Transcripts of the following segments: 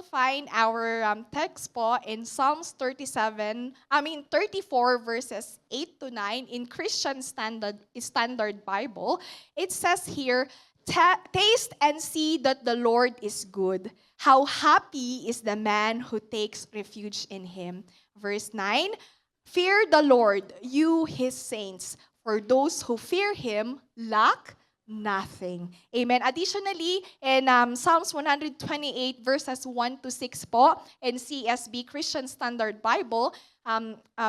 find our text po in Psalms 34 verses 8 to 9 in Christian Standard Bible. It says here, Taste and see that the Lord is good. How happy is the man who takes refuge in him. Verse 9, Fear the Lord, you his saints, for those who fear him lack nothing. Amen. Additionally, in Psalms 128 verses 1 to 6 po, in CSB, Christian Standard Bible,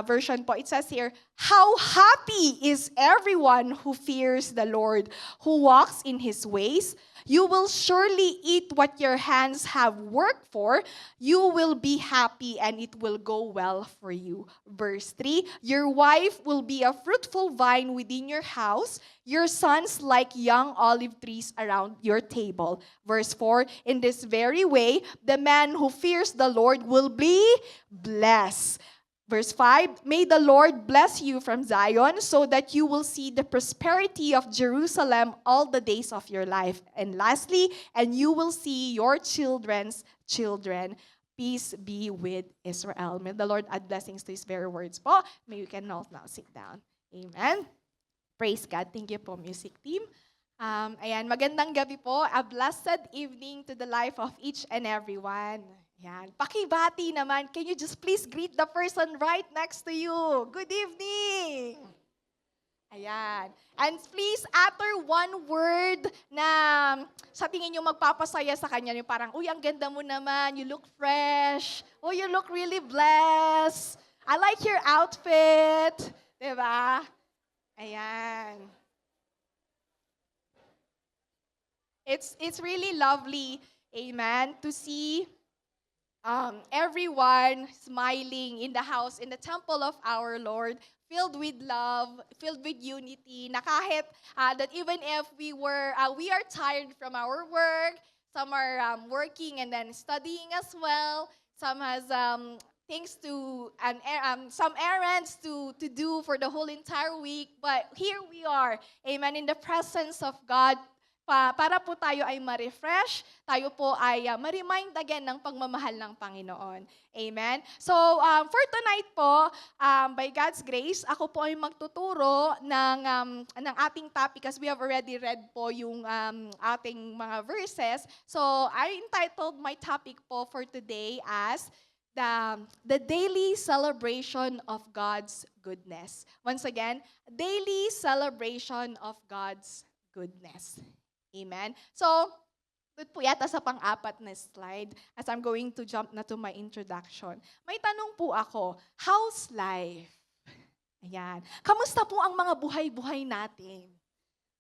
version po, it says here, How happy is everyone who fears the Lord, who walks in his ways. You will surely eat what your hands have worked for. You will be happy and it will go well for you. Verse 3, Your wife will be a fruitful vine within your house, your sons like young olive trees around your table. Verse 4, In this very way, the man who fears the Lord will be blessed. Verse 5, May the Lord bless you from Zion so that you will see the prosperity of Jerusalem all the days of your life. And lastly, and you will see your children's children. Peace be with Israel. May the Lord add blessings to His very words po. May we can all now sit down. Amen. Praise God. Thank you po, music team. Ayan, magandang gabi po. A blessed evening to the life of each and everyone. Yan. Pakibati naman. Can you just please greet the person right next to you? Good evening! Ayan. And please utter one word na sa tingin nyo magpapasaya sa kanya. Yung parang, uy, ang ganda mo naman. You look fresh. Oh, you look really blessed. I like your outfit. Diba? Ayan. It's really lovely, amen, to see everyone smiling in the house, in the temple of our Lord, filled with love, filled with unity, na kahit that even if we are tired from our work, some are working and then studying as well, some has things to, some errands to do for the whole entire week, but here we are, amen, in the presence of God, para po tayo ay ma-refresh, tayo po ay ma-remind again ng pagmamahal ng Panginoon. Amen? So, for tonight po, by God's grace, ako po ay magtuturo ng ating topic, as we have already read po yung ating mga verses. So, I entitled my topic po for today as the daily celebration of God's goodness. Once again, daily celebration of God's goodness. Amen. So, doon po yata sa pang-apat na slide as I'm going to jump na to my introduction. May tanong po ako, how's life? Ayan. Kamusta po ang mga buhay-buhay natin?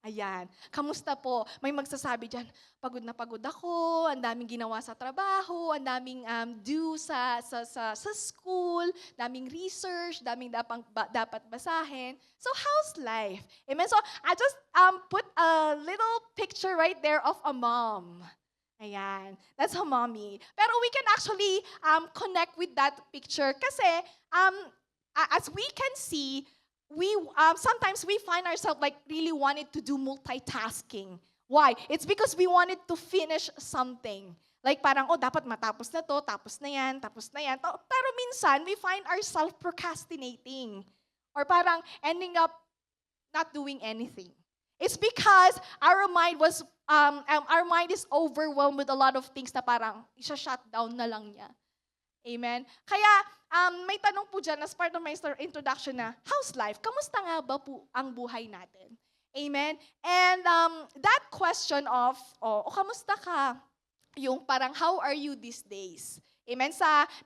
Ayan. Kamusta po? May magsasabi dyan, pagod na pagod ako, ang daming ginawa sa trabaho, ang daming due sa school, daming research, daming dapat basahin. So, how's life? Amen? So, I just put a little picture right there of a mom. Ayan. That's a mommy. Pero we can actually connect with that picture kasi as we can see, sometimes we find ourselves like really wanted to do multitasking. Why? It's because we wanted to finish something. Like parang, dapat matapos na to, tapos na yan, tapos na yan. Pero minsan, we find ourselves procrastinating. Or parang ending up not doing anything. It's because our mind is overwhelmed with a lot of things na parang isa-shut down na lang niya. Amen? Kaya, may tanong po dyan as part of my introduction na, how's life? Kamusta nga ba po ang buhay natin? Amen? And that question of, kamusta ka? Yung parang, how are you these days? Amen?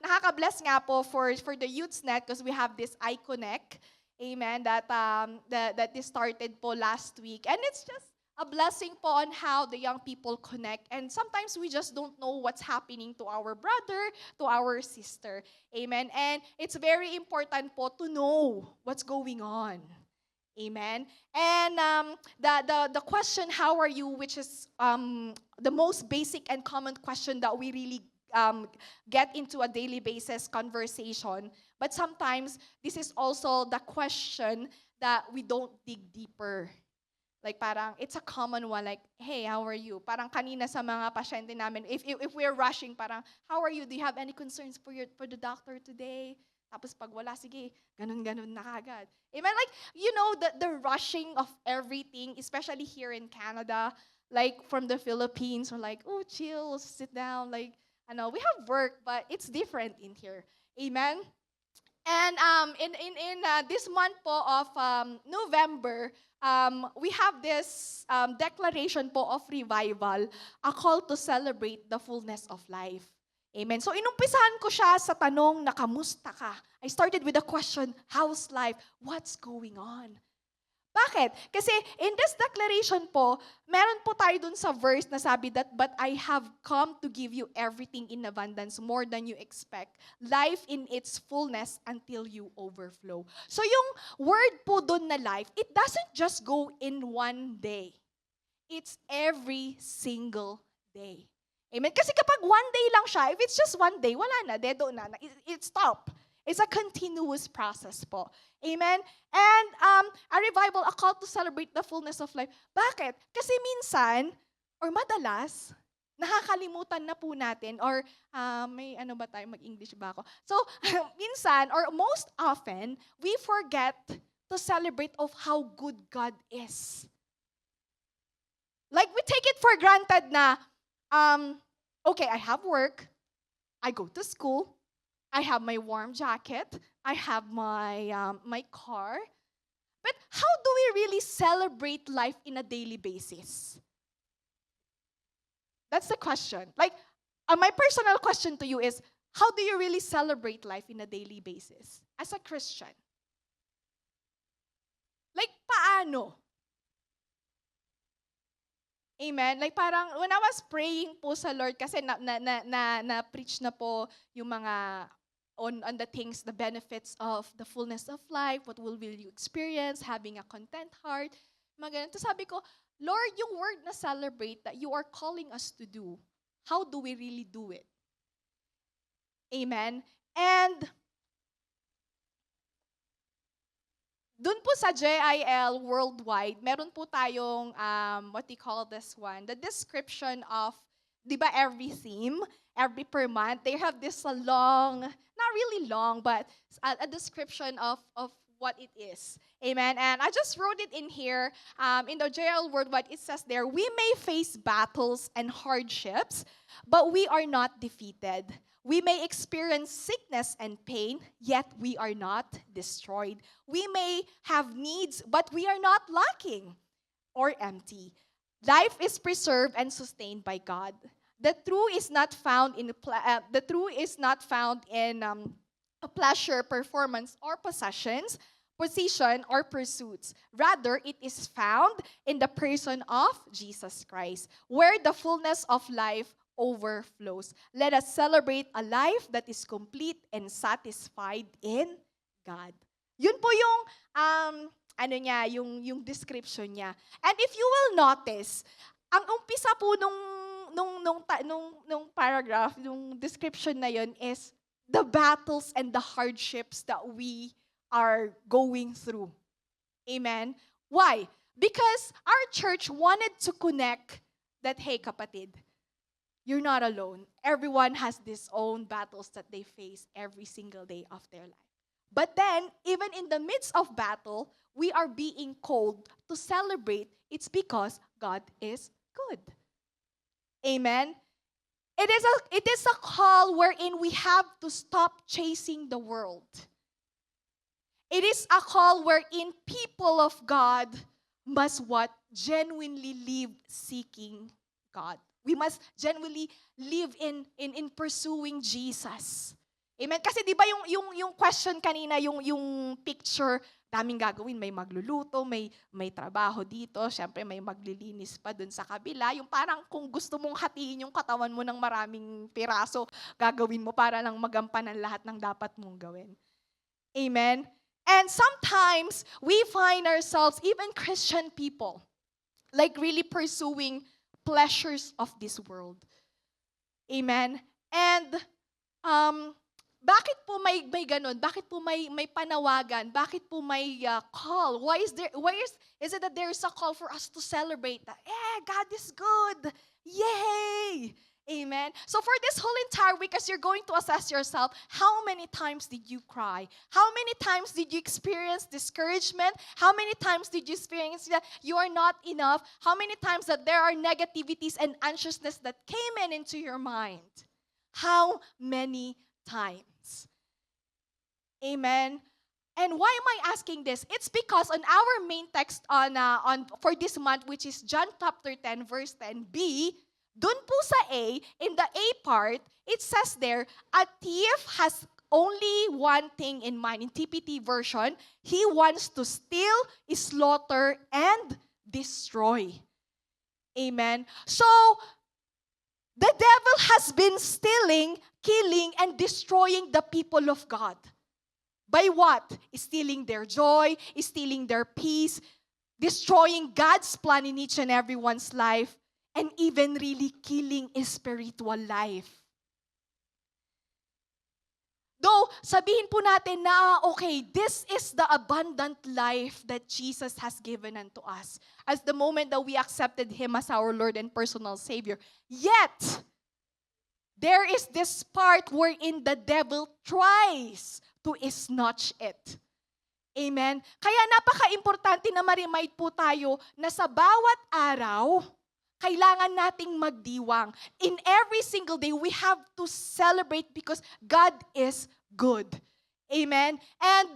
Nakaka-bless nga po for the YouthsNet because we have this iConnect. Amen? That this started po last week. And it's just a blessing po on how the young people connect. And sometimes we just don't know what's happening to our brother, to our sister. Amen? And it's very important po to know what's going on. Amen? And the question, how are you, which is the most basic and common question that we really get into a daily basis conversation. But sometimes, this is also the question that we don't dig deeper. Like parang, it's a common one, like, hey, how are you? Parang kanina sa mga pasyente namin, if we're rushing, parang, how are you? Do you have any concerns for the doctor today? Tapos pag wala, sige, ganun-ganun na kagad. Amen? Like, the rushing of everything, especially here in Canada, like from the Philippines, we're like, oh, chill, sit down. Like, I know we have work, but it's different in here. Amen? And in this month po of November, we have this declaration po of revival, a call to celebrate the fullness of life. Amen. So inumpisahan ko siya sa tanong na kamusta ka? I started with the question, how's life? What's going on? Bakit? Kasi in this declaration po, meron po tayo dun sa verse na sabi that, but I have come to give you everything in abundance, more than you expect. Life in its fullness until you overflow. So yung word po dun na life, it doesn't just go in one day. It's every single day. Amen? Kasi kapag one day lang siya, if it's just one day, wala na, dedo na, it stop. It's a continuous process po. Amen? And a revival, a call to celebrate the fullness of life. Bakit? Kasi minsan, or madalas, nakakalimutan na po natin, or may ano ba tayo, mag-English ba ako? So, minsan, or most often, we forget to celebrate of how good God is. Like, we take it for granted na, okay, I have work, I go to school, I have my warm jacket, I have my car. But how do we really celebrate life in a daily basis? That's the question. Like, my personal question to you is, how do you really celebrate life in a daily basis as a Christian? Like, paano? Amen? Like parang, when I was praying po sa Lord, kasi na-preach na po yung mga on the things, the benefits of the fullness of life, what will you experience, having a content heart, mga ganun. Tapos sabi ko, Lord, yung word na celebrate that you are calling us to do, how do we really do it? Amen? And dun po sa JIL Worldwide, meron po tayong, what do you call this one? The description of, di ba, every theme, every per month, they have this long, not really long, but a description of what it is. Amen. And I just wrote it in here. In the JIL Worldwide, it says there, we may face battles and hardships, but we are not defeated. We may experience sickness and pain, yet we are not destroyed. We may have needs, but we are not lacking or empty. Life is preserved and sustained by God. The truth is not found in a pleasure, performance, or possessions, position, or pursuits. Rather, it is found in the person of Jesus Christ, where the fullness of life overflows. Let us celebrate a life that is complete and satisfied in God. Yun po yung yung description niya. And if you will notice, ang umpisa po nung paragraph, nung description na yun is the battles and the hardships that we are going through. Amen? Why? Because our church wanted to connect that, hey, kapatid, you're not alone. Everyone has these own battles that they face every single day of their life. But then, even in the midst of battle, we are being called to celebrate. It's because God is good. Amen? It is a call wherein we have to stop chasing the world. It is a call wherein people of God must what? Genuinely live seeking God. We must genuinely live in pursuing Jesus. Amen? Kasi di ba yung question kanina, yung picture, daming gagawin, may magluluto, may trabaho dito, syempre may maglilinis pa dun sa kabila. Yung parang kung gusto mong hatiin yung katawan mo ng maraming piraso, gagawin mo para lang magampanan lahat ng dapat mong gawin. Amen? And sometimes, we find ourselves, even Christian people, like really pursuing pleasures of this world. Amen? And Bakit po may ganun? Bakit po may panawagan? Bakit po may call? Is it that there's a call for us to celebrate that? God is good. Yay! Amen. So for this whole entire week, as you're going to assess yourself, how many times did you cry? How many times did you experience discouragement? How many times did you experience that you are not enough? How many times that there are negativities and anxiousness that came into your mind? How many times? Amen. And why am I asking this? It's because on our main text on for this month, which is John chapter 10, verse 10b, dun po sa A, in the A part, it says there, a thief has only one thing in mind. In TPT version, he wants to steal, slaughter, and destroy. Amen. So, the devil has been stealing, killing, and destroying the people of God. By what? Stealing their joy, stealing their peace, destroying God's plan in each and everyone's life, and even really killing a spiritual life. Though, sabihin po natin na, okay, this is the abundant life that Jesus has given unto us as the moment that we accepted Him as our Lord and personal Savior. Yet, there is this part wherein the devil tries to snatch it. Amen? Kaya napaka-importante na ma-remind po tayo na sa bawat araw, kailangan nating magdiwang. In every single day, we have to celebrate because God is good. Amen? And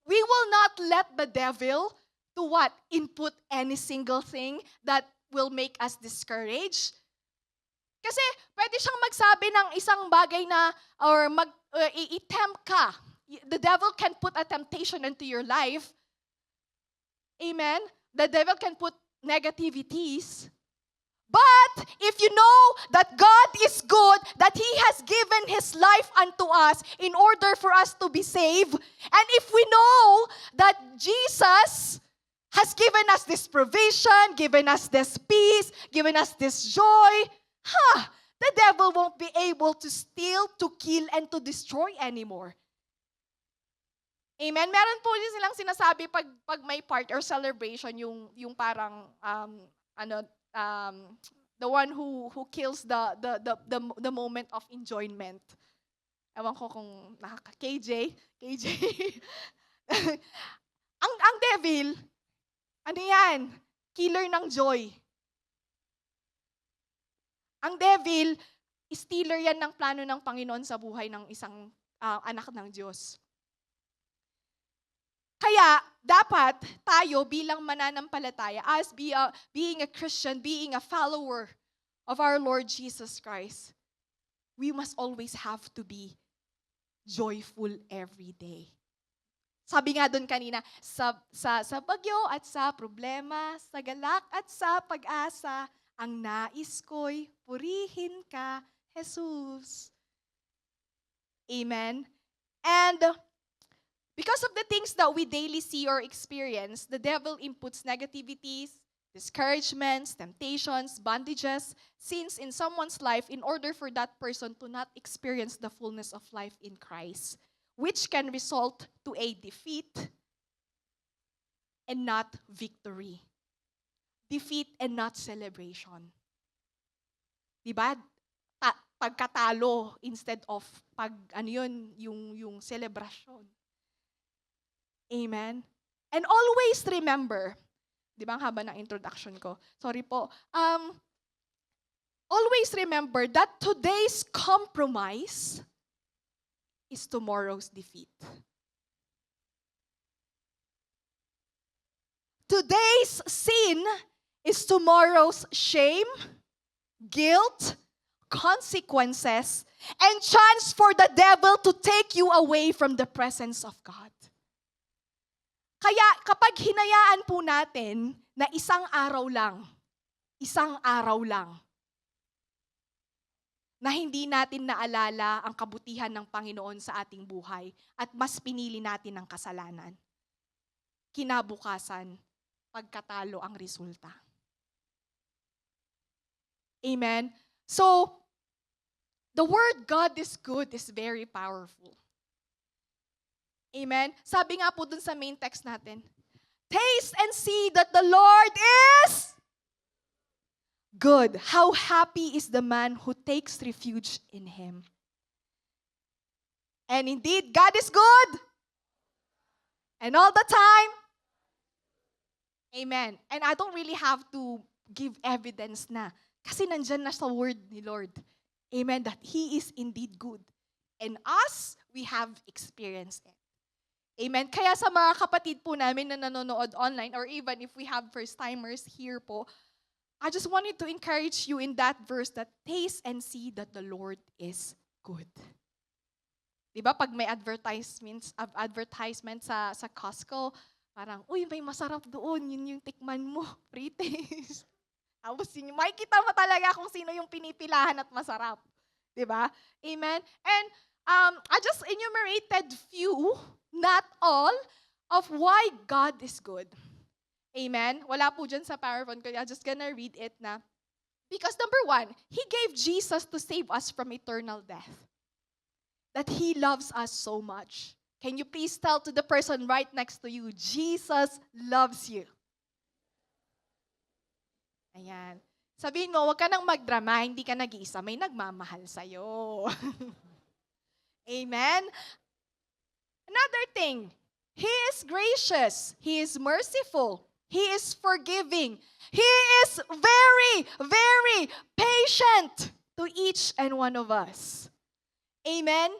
we will not let the devil to what? Input any single thing that will make us discouraged. Kasi pwede siyang magsabi ng isang bagay na, or i-tempt ka. The devil can put a temptation into your life. Amen? The devil can put negativities. But if you know that God is good, that He has given His life unto us in order for us to be saved, and if we know that Jesus has given us this provision, given us this peace, given us this joy, the devil won't be able to steal, to kill, and to destroy anymore. Amen? Meron po din silang sinasabi pag may part or celebration, yung parang, the one who kills the moment of enjoyment. Ewan ko kung KJ. ang devil, ano yan? Killer ng joy. Ang devil, stealer yan ng plano ng Panginoon sa buhay ng isang anak ng Diyos. Kaya, dapat tayo bilang mananampalataya, as being a Christian, being a follower of our Lord Jesus Christ, we must always have to be joyful every day. Sabi nga doon kanina, sa bagyo at sa problema, sa galak at sa pag-asa, ang nais ko'y purihin ka, Jesus. Amen? And because of the things that we daily see or experience, the devil inputs negativities, discouragements, temptations, bondages, sins in someone's life in order for that person to not experience the fullness of life in Christ, which can result to a defeat and not victory. Defeat and not celebration. Diba? Pagkatalo instead of yung celebration. Amen? And always remember, di ba ang haba ng introduction ko? Sorry po. Always remember that today's compromise is tomorrow's defeat. Today's sin is tomorrow's shame, guilt, consequences, and chance for the devil to take you away from the presence of God. Kaya kapag hinayaan po natin na isang araw lang, na hindi natin naalala ang kabutihan ng Panginoon sa ating buhay at mas pinili natin ang kasalanan, kinabukasan, pagkatalo ang resulta. Amen? So, The word God is good is very powerful. Amen? Sabi nga po dun sa main text natin, taste and see that the Lord is good. How happy is the man who takes refuge in Him. And indeed, God is good. And all the time. Amen. And I don't really have to give evidence na. Kasi nandyan na sa word ni Lord. Amen. That He is indeed good. And us, we have experienced it. Amen. Kaya sa mga kapatid po namin na nanonood online, or even if we have first-timers here po, I just wanted to encourage you in that verse that taste and see that the Lord is good. Diba? Pag may advertisement sa Costco, parang, uy, may masarap doon. Yun yung tikman mo. Free taste. Tapos yun, makikita mo talaga kung sino yung pinipilahan at masarap. Diba? Amen? And I just enumerated few, not all, of why God is good. Amen? Wala po dyan sa PowerPoint ko. I'm just gonna read it na. Because number one, He gave Jesus to save us from eternal death. That He loves us so much. Can you please tell to the person right next to you, Jesus loves you. Ayan. Sabihin mo, huwag ka nang magdrama, hindi ka nag-iisa, may nagmamahal sa'yo. Amen? Another thing, He is gracious. He is merciful. He is forgiving. He is very, very patient to each and one of us. Amen?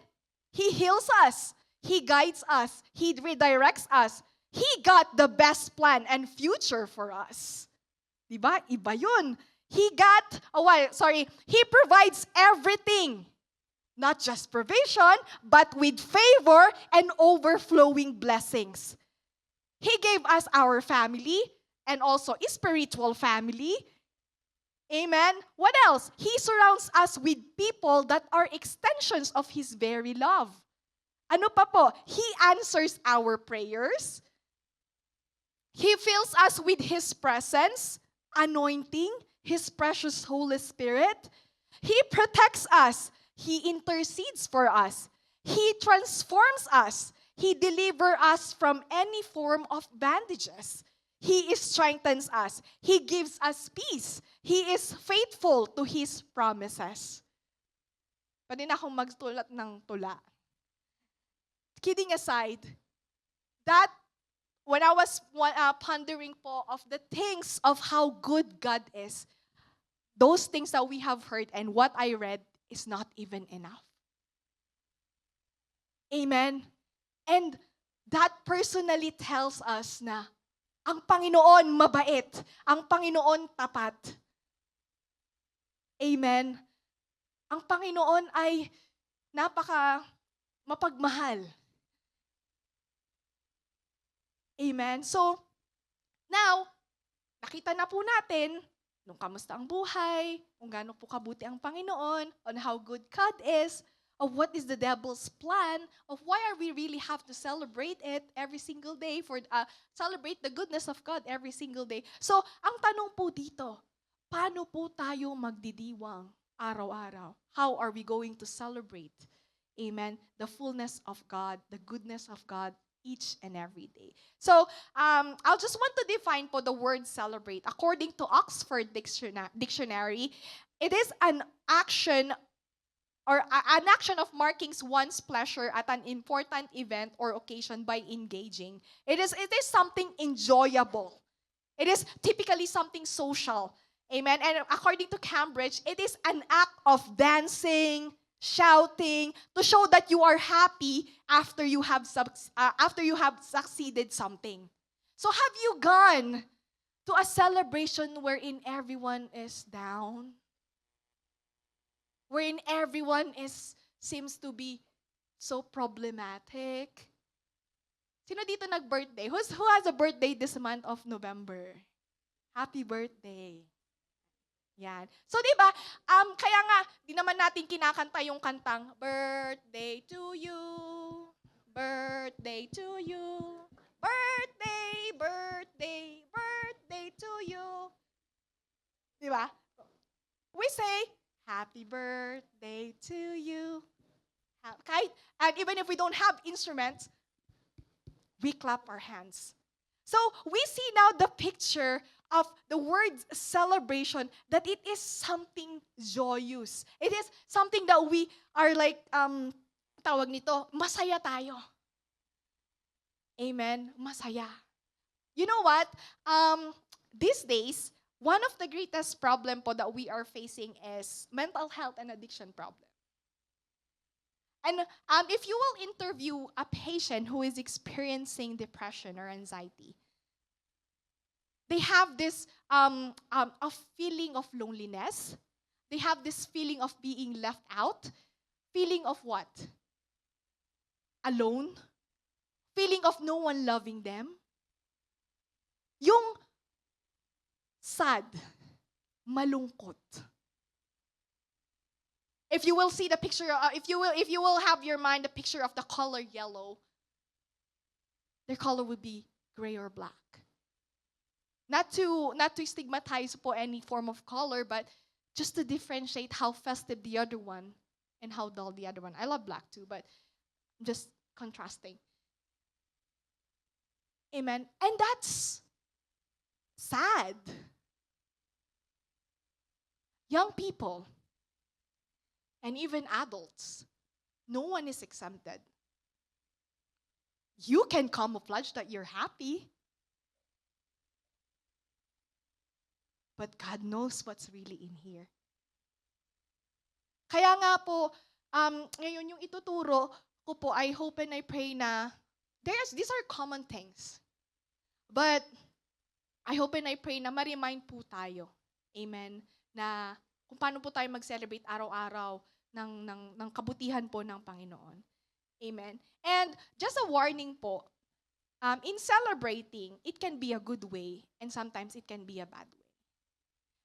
He heals us. He guides us. He redirects us. He got the best plan and future for us. Diba? Iba yun. He provides everything. Not just provision, but with favor and overflowing blessings. He gave us our family and also a spiritual family. Amen? What else? He surrounds us with people that are extensions of His very love. Ano pa po? He answers our prayers. He fills us with His presence, anointing, His precious Holy Spirit. He protects us. He intercedes for us. He transforms us. He delivers us from any form of bandages. He strengthens us. He gives us peace. He is faithful to His promises. Pwede na akong magtulat ng tula. Kidding aside, that when I was pondering po of the things of how good God is, those things that we have heard and what I read is not even enough. Amen? And that personally tells us na ang Panginoon mabait, ang Panginoon tapat. Amen? Ang Panginoon ay mapagmahal. Amen? So, now, nakita na po natin nung kamusta ang buhay, kung gaano po kabuti ang Panginoon, on how good God is, of what is the devil's plan, of why are we really have to celebrate it every single day, celebrate the goodness of God every single day. So, ang tanong po dito, paano po tayo magdidiwang araw-araw? How are we going to celebrate? Amen? The fullness of God, the goodness of God, each and every day. So, I'll just want to define po the word celebrate. According to Oxford Dictionary, it is an action of marking one's pleasure at an important event or occasion by engaging. It is something enjoyable. It is typically something social. Amen. And according to Cambridge, it is an act of dancing, shouting, to show that you are happy after you have succeeded something. So have you gone to a celebration wherein everyone is down? Wherein everyone seems to be so problematic? Sino dito nag-birthday? Who has a birthday this month of November? Happy birthday. Yan. So, di ba, kaya nga, di naman natin kinakanta yung kantang, birthday to you, birthday to you, birthday, birthday, birthday to you. Di ba? We say, Happy birthday to you. Kahit, and even if we don't have instruments, we clap our hands. So we see now the picture of the word celebration, that it is something joyous. It is something that we are like, tawag nito, masaya tayo. Amen? Masaya. You know what? These days, one of the greatest problem po that we are facing is mental health and addiction problem. And if you will interview a patient who is experiencing depression or anxiety, they have this a feeling of loneliness. They have this feeling of being left out. Feeling of what? Alone. Feeling of no one loving them. Yung sad, malungkot. If you will see the picture, if you will have your mind the picture of the color yellow, their color would be gray or black. Not to stigmatize po any form of color, but just to differentiate how festive the other one and how dull the other one. I love black too, but just contrasting. Amen. And that's sad. Young people and even adults, no one is exempted. You can camouflage that you're happy, but God knows what's really in here. Kaya nga po, ngayon yung ituturo ko po, I hope and I pray na these are common things. But I hope and I pray na ma-remind po tayo. Amen. Na kung paano po tayo mag-celebrate araw-araw ng kabutihan po ng Panginoon. Amen. And just a warning po, in celebrating, it can be a good way and sometimes it can be a bad way.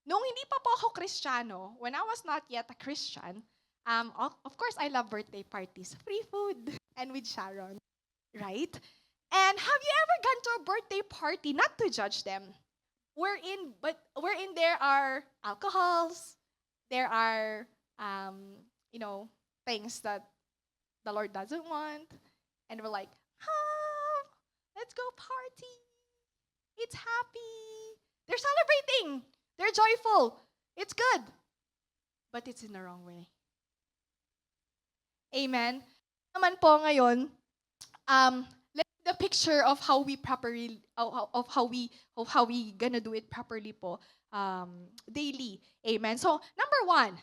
Nung hindi pa po ako Kristiyano, when I was not yet a Christian, of course, I love birthday parties. Free food. And with Sharon. Right? And have you ever gone to a birthday party, not to judge them, wherein there are alcohols, there are, things that the Lord doesn't want, and we're like, let's go party. It's happy. They're celebrating. They're joyful. It's good. But it's in the wrong way. Amen. Naman po ngayon, let's the picture of how we properly, of how we gonna do it properly po, daily. Amen. So, number one,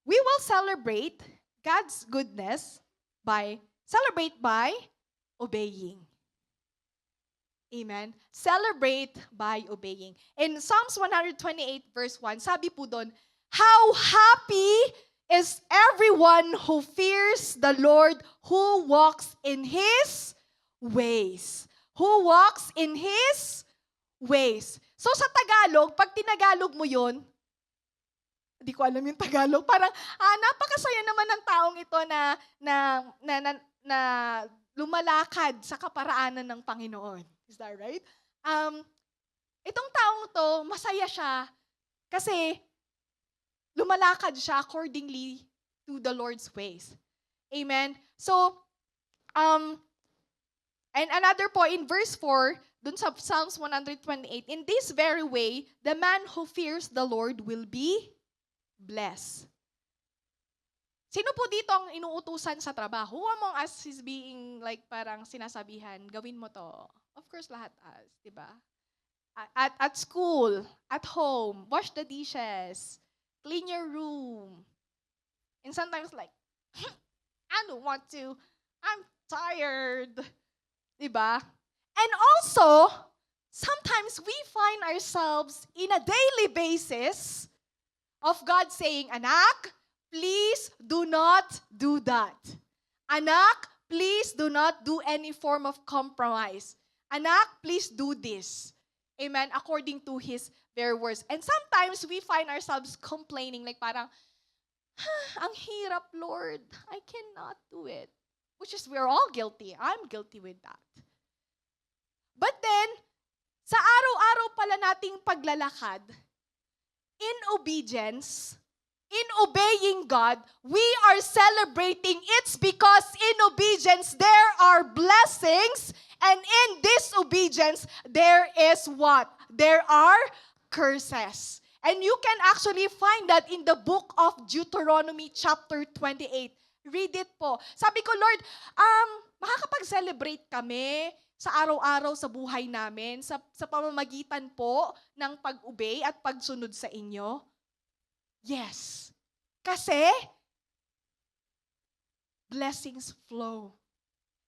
we will celebrate God's goodness by obeying. Amen. Celebrate by obeying. In Psalms 128 verse 1, sabi po doon, how happy is everyone who fears the Lord, who walks in His ways. Who walks in His ways. So sa Tagalog, pag tinagalog mo yun, hindi ko alam yung Tagalog, parang napakasaya naman ng taong ito na lumalakad sa kaparaanan ng Panginoon. Is that right? Itong taong to, masaya siya kasi lumalakad siya accordingly to the Lord's ways. Amen? So, and another po, in verse 4, dun sa Psalms 128, in this very way, the man who fears the Lord will be blessed. Sino po dito ang inuutusan sa trabaho? Who among us is being like parang sinasabihan, gawin mo to? Of course, lahat us, di ba? At school, at home, wash the dishes, clean your room. And sometimes like, I don't want to, I'm tired. Di ba? And also, sometimes we find ourselves in a daily basis of God saying, anak, please do not do that. Anak, please do not do any form of compromise. Anak, please do this. Amen? According to His very words. And sometimes we find ourselves complaining like parang, ang hirap, Lord. I cannot do it. Which is, we're all guilty. I'm guilty with that. But then, sa araw-araw pala nating paglalakad, in obedience, in obeying God, we are celebrating. It's because in obedience, there are blessings. And in disobedience, there is what? There are curses. And you can actually find that in the book of Deuteronomy chapter 28. Read it po. Sabi ko, Lord, makakapag-celebrate kami sa araw-araw sa buhay namin, sa pamamagitan po ng pag-obey at pagsunod sa inyo? Yes. Kasi, blessings flow.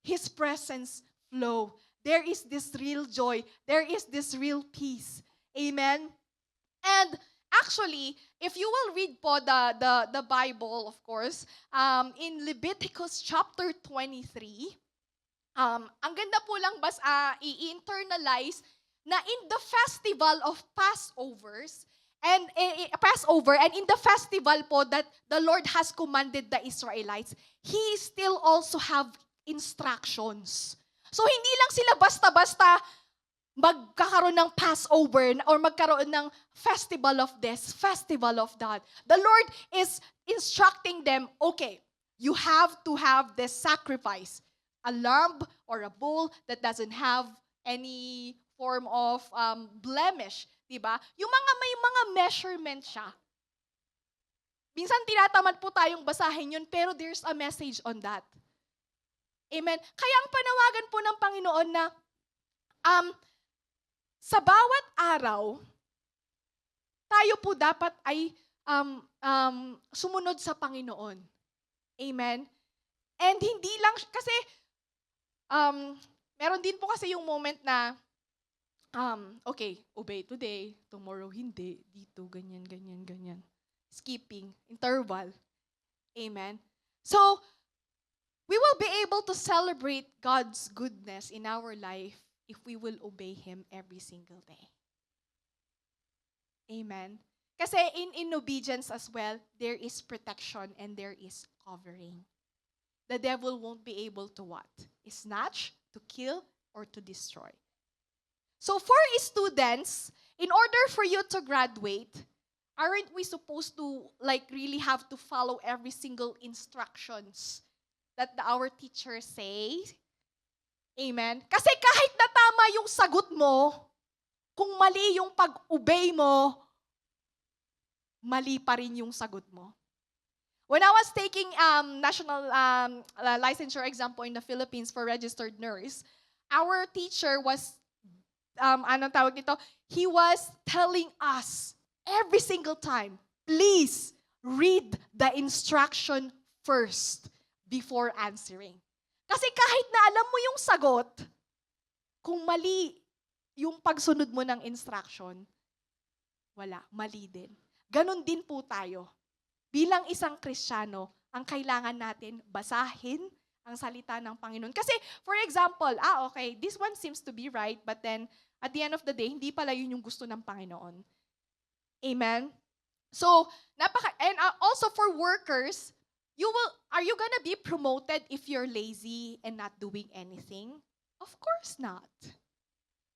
His presence flow. There is this real joy. There is this real peace. Amen? And actually, if you will read po the Bible, of course, in Leviticus chapter 23, ang ganda po lang i-internalize na in the festival of Passover and in the festival po that the Lord has commanded the Israelites, He still also have instructions. So hindi lang sila basta-basta magkakaroon ng Passover or magkaroon ng festival of this, festival of that. The Lord is instructing them, okay, you have to have this sacrifice. A lamb or a bull that doesn't have any form of blemish. Diba? Yung may mga measurement siya. Minsan tinatamad po tayong basahin yun, pero there's a message on that. Amen? Kaya ang panawagan po ng Panginoon na sa bawat araw, tayo po dapat ay sumunod sa Panginoon. Amen? And hindi lang, kasi meron din po kasi yung moment na, okay, obey today, tomorrow hindi, dito, ganyan, ganyan, ganyan. Skipping, interval. Amen? So, we will be able to celebrate God's goodness in our life if we will obey Him every single day. Amen? Kasi in obedience as well, there is protection and there is covering. The devil won't be able to what? Snatch, to kill, or to destroy. So for students, in order for you to graduate, aren't we supposed to really have to follow every single instructions that our teachers say? Amen? Kasi kahit na tama yung sagot mo, kung mali yung pag-obey mo, mali pa rin yung sagot mo. When I was taking national licensure exam po in the Philippines for registered nurse, our teacher was, anong tawag nito? He was telling us every single time, please read the instruction first before answering. Kasi kahit na alam mo yung sagot, kung mali yung pagsunod mo ng instruction, wala, mali din. Ganon din po tayo. Bilang isang Kristiyano, ang kailangan natin basahin ang salita ng Panginoon. Kasi, for example, okay, this one seems to be right, but then, at the end of the day, hindi pala yun yung gusto ng Panginoon. Amen? So, and also for workers, are you gonna be promoted if you're lazy and not doing anything? Of course not.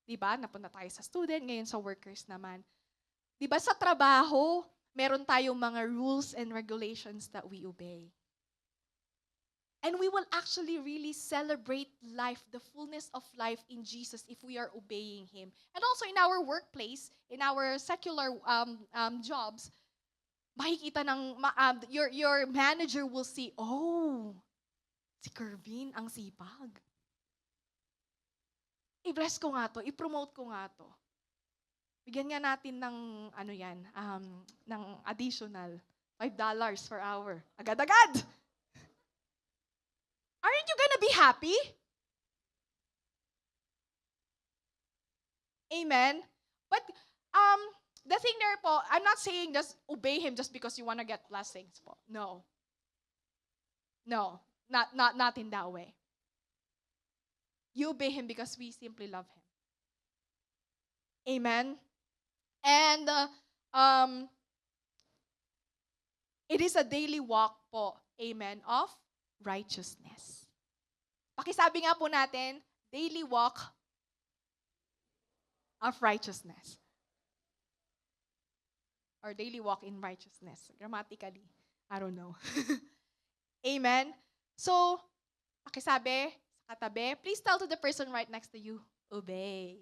Diba? Napunta tayo sa student, ngayon sa workers naman. Diba sa trabaho, meron tayong mga rules and regulations that we obey. And we will actually really celebrate life, the fullness of life in Jesus if we are obeying Him. And also in our workplace, in our secular jobs, makikita your manager will see, oh, si Kervin ang sipag. I-bless ko nga to, i-promote ko nga to. Bigyan nga natin ng, ng additional $5 per hour. Agad-agad! Aren't you gonna be happy? Amen? But, the thing there po, I'm not saying just obey Him just because you wanna get blessings po. No. No, not in that way. You obey Him because we simply love Him. Amen? And it is a daily walk po, amen, of righteousness. Pakisabi nga po natin, daily walk of righteousness. or daily walk in righteousness. Grammatically, I don't know. Amen? So, pakisabi sa katabi, please tell to the person right next to you, obey.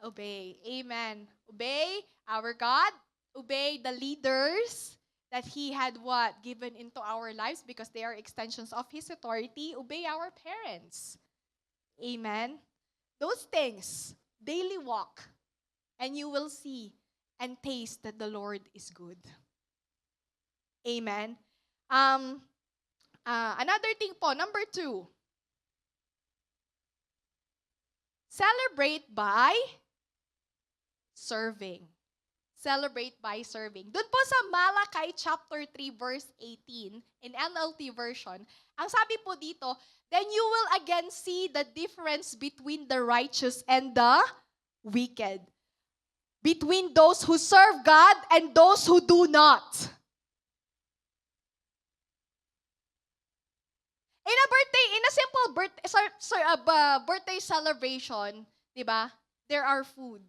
Obey. Amen. Obey our God. Obey the leaders that He had what? Given into our lives because they are extensions of His authority. Obey our parents. Amen. Those things, daily walk, and you will see and taste that the Lord is good. Amen. Um, Another thing po, number 2, celebrate by serving. Celebrate by serving. Doon po sa Malachi chapter 3 verse 18 in NLT version, ang sabi po dito, then you will again see the difference between the righteous and the wicked. Between those who serve God and those who do not. In a simple birthday celebration, di ba? There are food.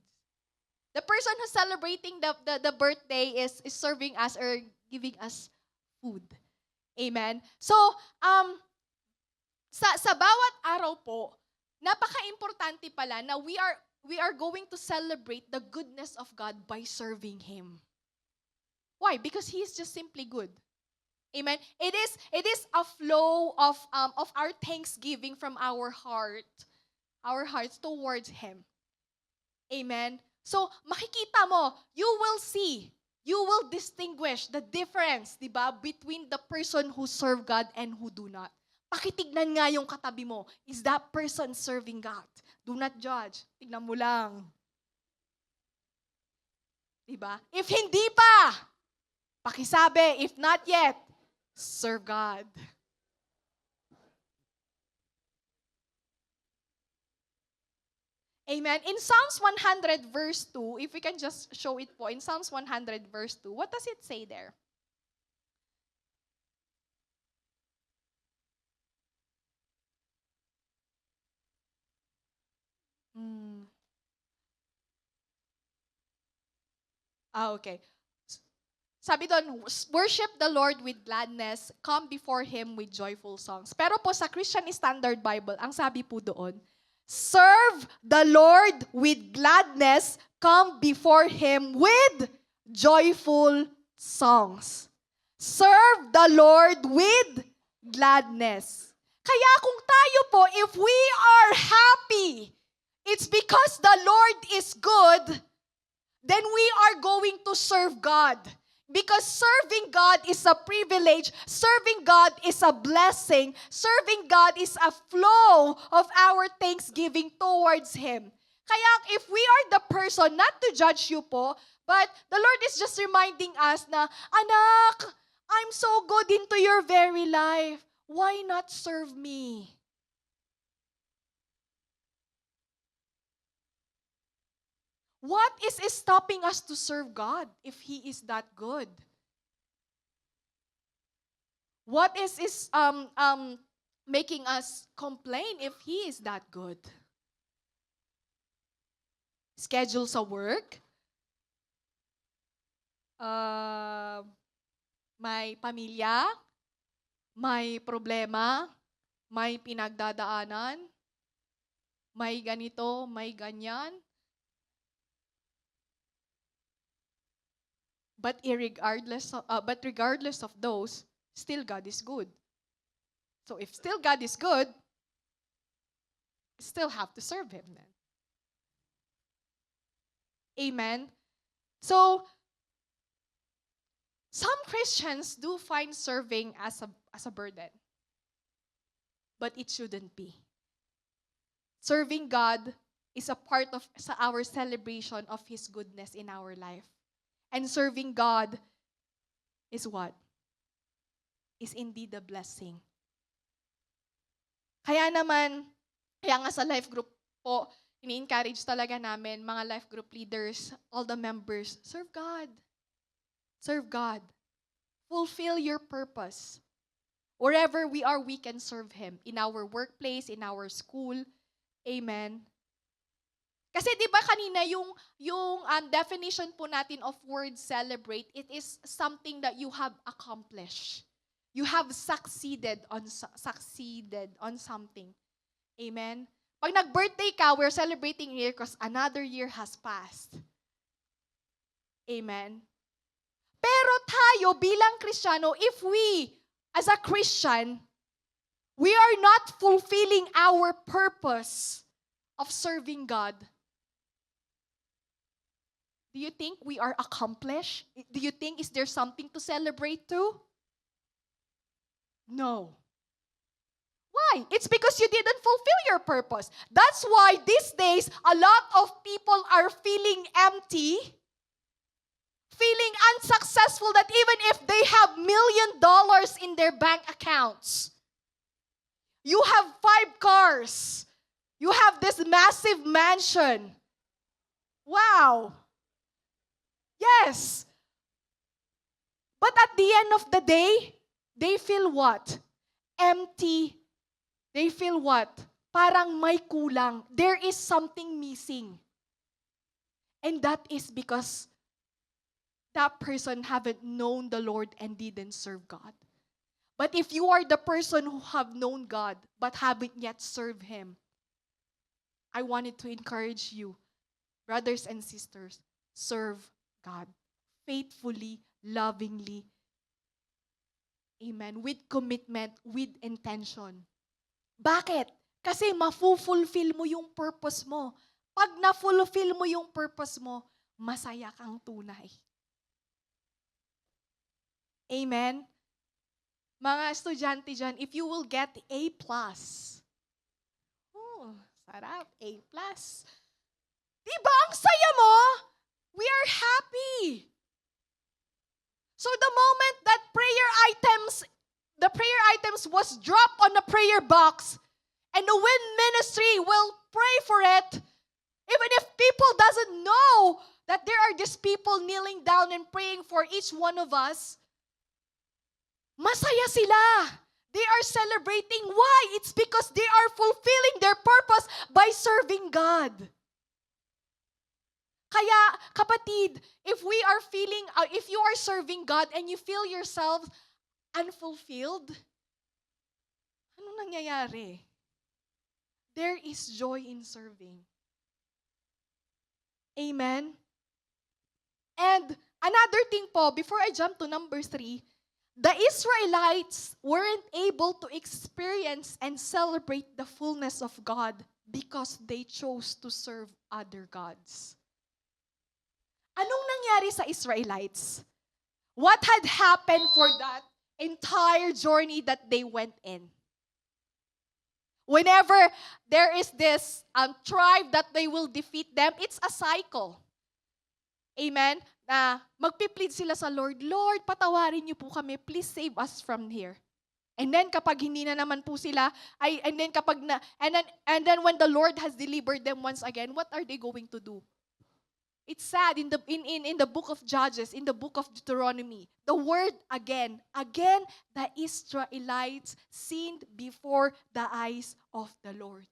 The person who's celebrating the birthday is serving us or giving us food. Amen? So, sa bawat araw po, napaka-importante pala na we are going to celebrate the goodness of God by serving Him. Why? Because He is just simply good. Amen. It is a flow of our thanksgiving from our hearts towards Him. Amen. So makikita mo, you will distinguish the difference, di ba, between the person who serve God and who do not. Pakitignan nga yung katabi mo, is that person serving God? Do not judge. Tignan mo lang. Di ba? If hindi pa, pakisabi, if not yet, serve God. Amen. In Psalms 100 verse 2, if we can just show it po, in Psalms 100 verse 2, what does it say there? Okay. Sabi doon, worship the Lord with gladness, come before Him with joyful songs. Pero po sa Christian Standard Bible, ang sabi po doon, serve the Lord with gladness, come before Him with joyful songs. Serve the Lord with gladness. Kaya kung tayo po, if we are happy, it's because the Lord is good, then we are going to serve God. Because serving God is a privilege, serving God is a blessing, serving God is a flow of our thanksgiving towards Him. Kaya if we are the person, not to judge you po, but the Lord is just reminding us na, anak, I'm so good into your very life. Why not serve me? What is stopping us to serve God if He is that good? What is making us complain if He is that good? Schedule sa work? May pamilya? May problema? May pinagdadaanan? May ganito? May ganyan? But regardless of those, still God is good. So if still God is good, still have to serve Him then. Amen. So some Christians do find serving as a burden. But it shouldn't be. Serving God is a part of our celebration of His goodness in our life. And serving God is what? Is indeed a blessing. Kaya nga sa life group po, ini-encourage talaga namin, mga life group leaders, all the members, serve God. Serve God. Fulfill your purpose. Wherever we are, we can serve Him. In our workplace, in our school. Amen. Kasi 'di ba kanina yung definition po natin of word celebrate, it is something that you have accomplished. You have succeeded on something. Amen. Pag nag-birthday ka, we're celebrating here because another year has passed. Amen. Pero tayo bilang Kristiyano, if we, as a Christian, we are not fulfilling our purpose of serving God, do you think we are accomplished? Do you think is there something to celebrate too? No. Why? It's because you didn't fulfill your purpose. That's why these days, a lot of people are feeling empty, feeling unsuccessful, that even if they have $1 million in their bank accounts, you have 5 cars, you have this massive mansion. Wow. Yes. But at the end of the day, they feel what? Empty. They feel what? Parang may kulang. There is something missing. And that is because that person haven't known the Lord and didn't serve God. But if you are the person who have known God but haven't yet served Him, I wanted to encourage you, brothers and sisters, serve God faithfully, lovingly. Amen. With commitment, with intention. Bakit? Kasi mafu-fulfill mo yung purpose mo. Pag na-fulfill mo yung purpose mo, masaya kang tunay. Amen? Mga estudyante dyan, if you will get A+, sarap, A+. Diba ang saya mo? We are happy. So the moment that the prayer items was dropped on the prayer box, and the WIN ministry will pray for it, even if people doesn't know that there are just people kneeling down and praying for each one of us, masaya sila. They are celebrating. Why? It's because they are fulfilling their purpose by serving God. Kaya, kapatid, if you are serving God and you feel yourself unfulfilled, anong nangyayari? There is joy in serving. Amen? And another thing po, before I jump to number 3, the Israelites weren't able to experience and celebrate the fullness of God because they chose to serve other gods. Anong nangyari sa Israelites? What had happened for that entire journey that they went in? Whenever there is this tribe that they will defeat them, it's a cycle. Amen? Na magpi-plead sila sa Lord, Lord, patawarin niyo po kami, please save us from here. And then kapag hindi na naman po sila, and then when the Lord has delivered them once again, what are they going to do? It's sad in the book of Judges, in the book of Deuteronomy. The word again, the Israelites sinned before the eyes of the Lord.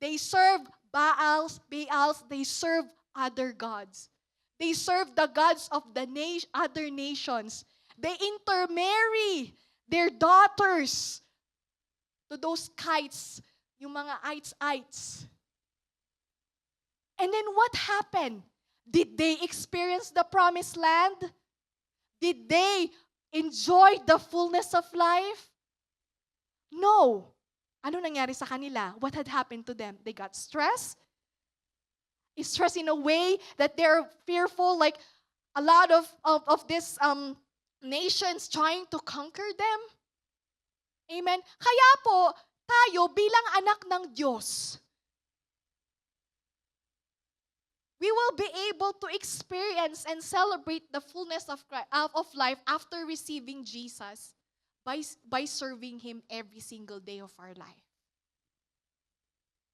They served Baals, they served other gods. They served the gods of the other nations. They intermarry their daughters to those kites, yung mga ites. And then what happened? Did they experience the promised land? Did they enjoy the fullness of life? No. Ano nangyari sa kanila? What had happened to them? They got stressed. Stressed in a way that they're fearful, like a lot of these nations trying to conquer them. Amen? Kaya po, tayo bilang anak ng Diyos, we will be able to experience and celebrate the fullness of life after receiving Jesus by serving Him every single day of our life.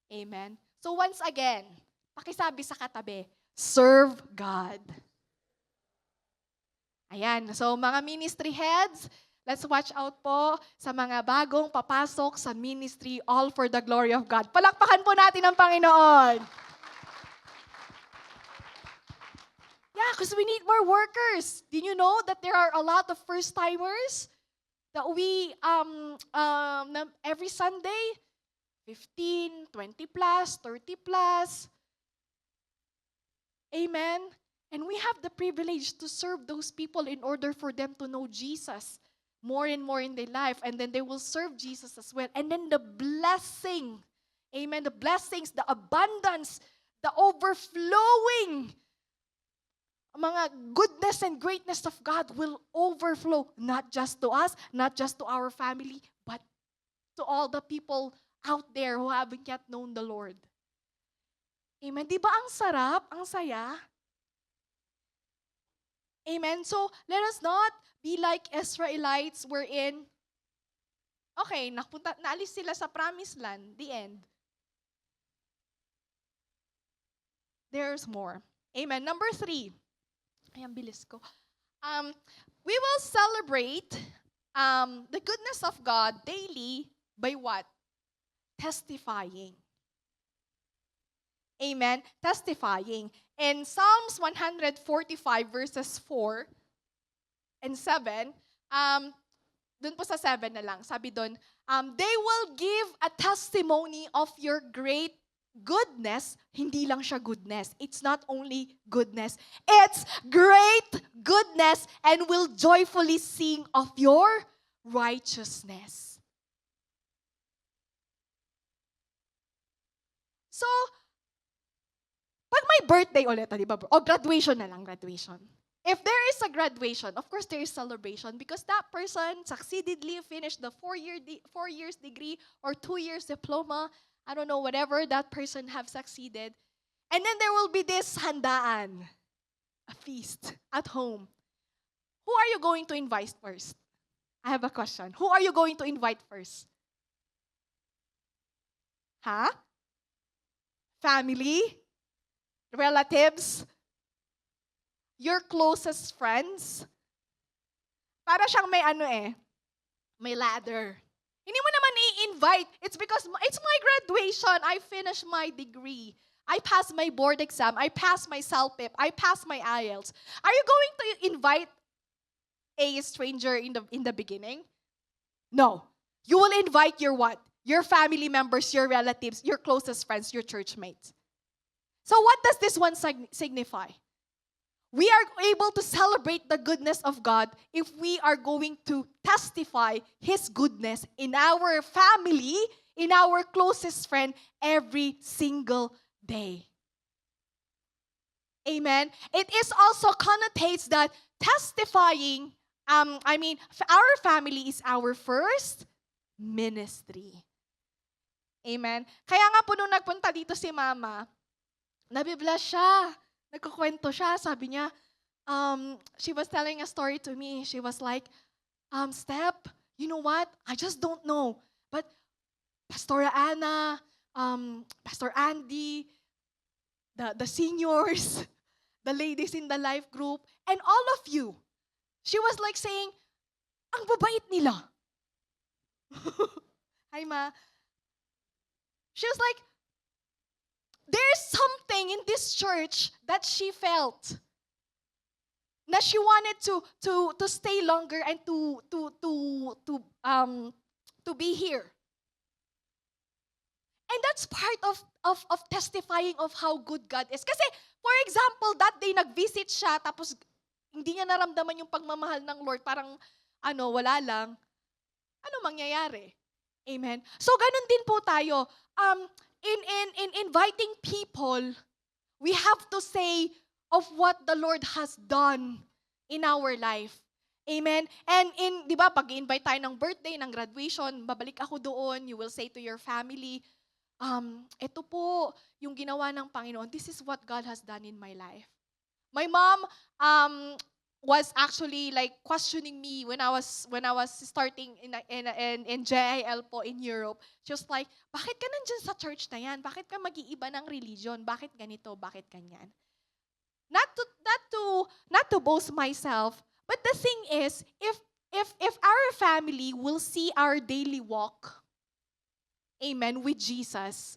Amen? So once again, pakisabi sa katabi, serve God. Ayan, so mga ministry heads, let's watch out po sa mga bagong papasok sa ministry, all for the glory of God. Palakpakan po natin ang Panginoon. because we need more workers. Did you know that there are a lot of first-timers that we, every Sunday, 15, 20 plus, 30 plus. Amen? And we have the privilege to serve those people in order for them to know Jesus more and more in their life. And then they will serve Jesus as well. And then the blessing, amen, the blessings, the abundance, the overflowing, mga goodness and greatness of God will overflow, not just to us, not just to our family, but to all the people out there who haven't yet known the Lord. Amen. Di ba ang sarap? Ang saya? Amen. So, let us not be like Israelites wherein, okay, naalis sila sa promised land, the end. There's more. Amen. Number 3. Ay, ang bilis ko. We will celebrate the goodness of God daily by what? Testifying. Amen? Testifying. In Psalms 145 verses 4 and 7, dun po sa 7 na lang, sabi dun, they will give a testimony of your great goodness. Hindi lang siya goodness. It's not only goodness. It's great goodness and will joyfully sing of your righteousness. So, pag may birthday ulit, di ba? O graduation na lang, graduation. If there is a graduation, of course there is celebration because that person succeededly finished the 4 years degree or 2 years diploma. I don't know, whatever that person have succeeded. And then there will be this handaan, a feast at home. Who are you going to invite first? I have a question. Who are you going to invite first? Huh? Family? Relatives? Your closest friends? Para siyang may ladder. Hindi mo naman i-invite. It's because it's my graduation. I finished my degree. I passed my board exam. I passed my CELPIP. I passed my IELTS. Are you going to invite a stranger in the beginning? No. You will invite your what? Your family members, your relatives, your closest friends, your church mates. So what does this one signify? We are able to celebrate the goodness of God if we are going to testify His goodness in our family, in our closest friend, every single day. Amen. It is also connotates that testifying, our family is our first ministry. Amen. Kaya nga po nung nagpunta dito si Mama, nabibless siya. Nagkukwento siya, sabi niya, she was telling a story to me. She was like, Step, you know what? I just don't know. But Pastor Anna, Pastor Andy, the seniors, the ladies in the life group, and all of you, she was like saying, ang babait nila. Hi, Ma. She was like, there's something in this church that she felt that she wanted to stay longer and to be here. And that's part of testifying of how good God is. Kasi, for example, that day nag-visit siya tapos hindi niya naramdaman yung pagmamahal ng Lord, parang wala lang. Ano mangyayari? Amen. So ganun din po tayo. In inviting people, we have to say of what the Lord has done in our life. Amen? And di ba, pag i-invite tayo ng birthday, ng graduation, babalik ako doon, you will say to your family, ito po, yung ginawa ng Panginoon, this is what God has done in my life. My mom, was actually like questioning me when I was starting in JIL po in Europe. She was like, bakit ka nandyan sa church na yan? Bakit ka mag-iiba ng religion? Bakit ganito? Bakit ganyan? Not to boast myself, but the thing is, if our family will see our daily walk, amen, with Jesus,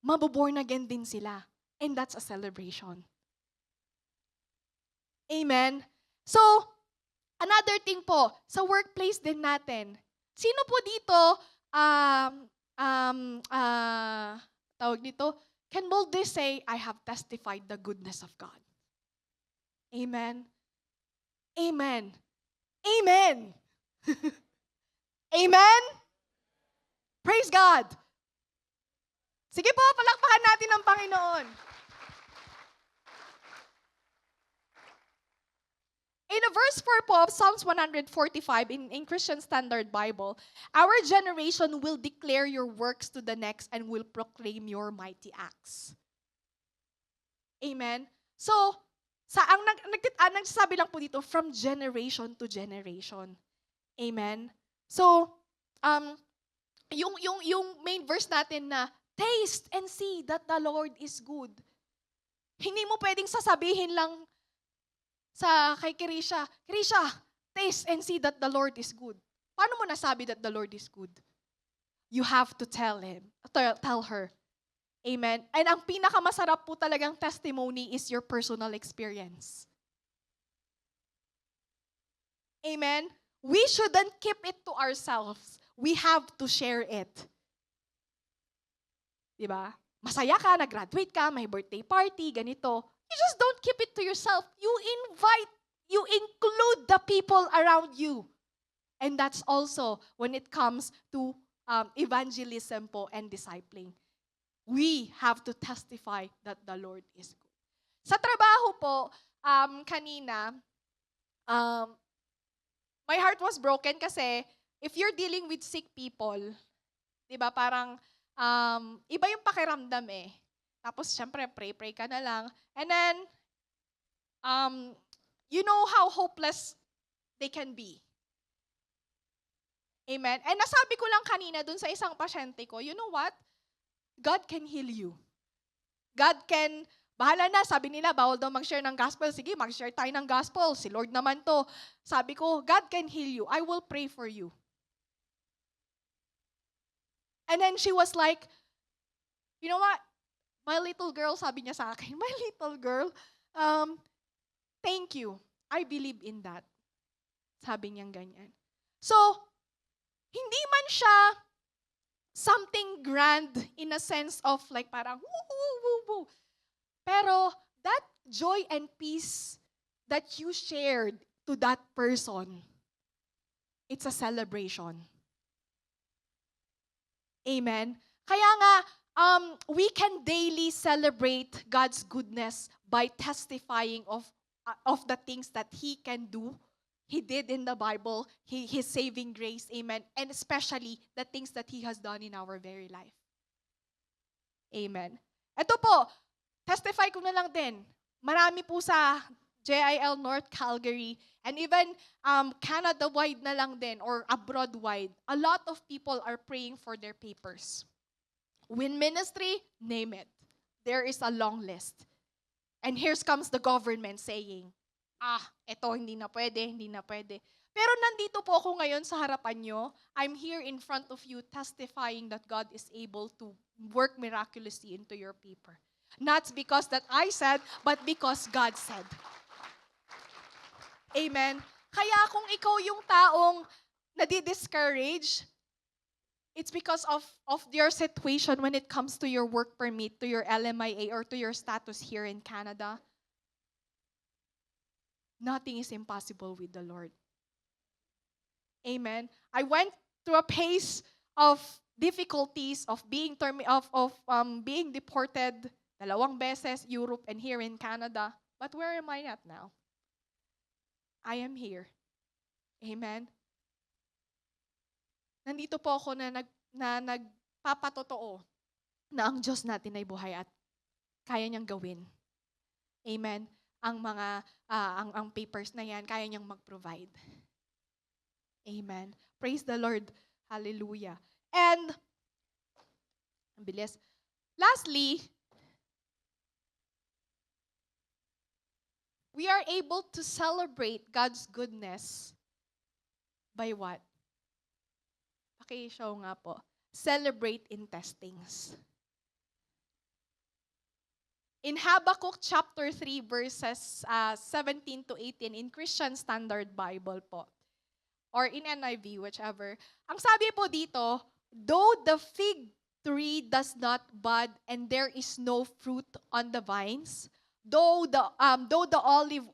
maboborn again din sila. And that's a celebration. Amen? So, another thing po, sa workplace din natin. Sino po dito, um, um, uh, tawag dito, can boldly say, I have testified the goodness of God. Amen? Amen. Amen. Amen? Praise God. Sige po, palakpakan natin ang Panginoon. In verse 4 po of Psalms 145 in Christian Standard Bible, our generation will declare your works to the next and will proclaim your mighty acts. Amen? So, nagsasabi lang po dito, from generation to generation. Amen? So, yung main verse natin na, taste and see that the Lord is good. Hindi mo pwedeng sasabihin lang kay Kirisha, taste and see that the Lord is good. Paano mo nasabi that the Lord is good? You have to tell her. Amen? And ang pinakamasarap po talagang testimony is your personal experience. Amen? We shouldn't keep it to ourselves. We have to share it. Diba? Masaya ka, nag-graduate ka, may birthday party, ganito. You just don't keep it to yourself. You include the people around you. And that's also when it comes to evangelism po and discipling. We have to testify that the Lord is good. Sa trabaho po, kanina, my heart was broken kasi if you're dealing with sick people, di ba parang iba yung pakiramdam eh. Tapos, syempre, pray ka na lang. And then, you know how hopeless they can be. Amen? And nasabi ko lang kanina dun sa isang pasyente ko, you know what? God can heal you. God can, bahala na, sabi nila, bawal daw mag-share ng gospel. Sige, mag-share tayo ng gospel. Si Lord naman to. Sabi ko, God can heal you. I will pray for you. And then she was like, you know what? My little girl, sabi niya sa akin, my little girl, thank you. I believe in that. Sabi niyang ganyan. So, hindi man siya something grand in a sense of like parang, woo, woo, woo, woo. Pero, that joy and peace that you shared to that person, it's a celebration. Amen? Kaya nga, we can daily celebrate God's goodness by testifying of the things that He can do. He did in the Bible, His saving grace, amen, and especially the things that He has done in our very life. Amen. Ito po, testify ko na lang din. Marami po sa JIL North Calgary and even Canada-wide na lang din or abroad-wide, a lot of people are praying for their papers. Win ministry, name it. There is a long list. And here comes the government saying, eto hindi na pwede. Pero nandito po ako ngayon sa harapan nyo. I'm here in front of you testifying that God is able to work miraculously into your paper. Not because that I said, but because God said. Amen? Kaya kung ikaw yung taong nadi-discourage, it's because of your situation when it comes to your work permit, to your LMIA, or to your status here in Canada. Nothing is impossible with the Lord. Amen. I went through a pace of difficulties of being being deported 2 beses, Europe and here in Canada. But where am I at now? I am here. Amen. Nandito po ako na nagpapatotoo na ang Diyos natin ay buhay at kaya niyang gawin. Amen. Ang papers na yan, kaya niyang mag-provide. Amen. Praise the Lord. Hallelujah. And, ang bilis. Lastly, we are able to celebrate God's goodness by what? Paki-show nga po. Celebrate in testings. In Habakkuk chapter 3 verses 17 to 18 in Christian Standard Bible po, or in NIV, whichever. Ang sabi po dito, though the fig tree does not bud and there is no fruit on the vines, though the olive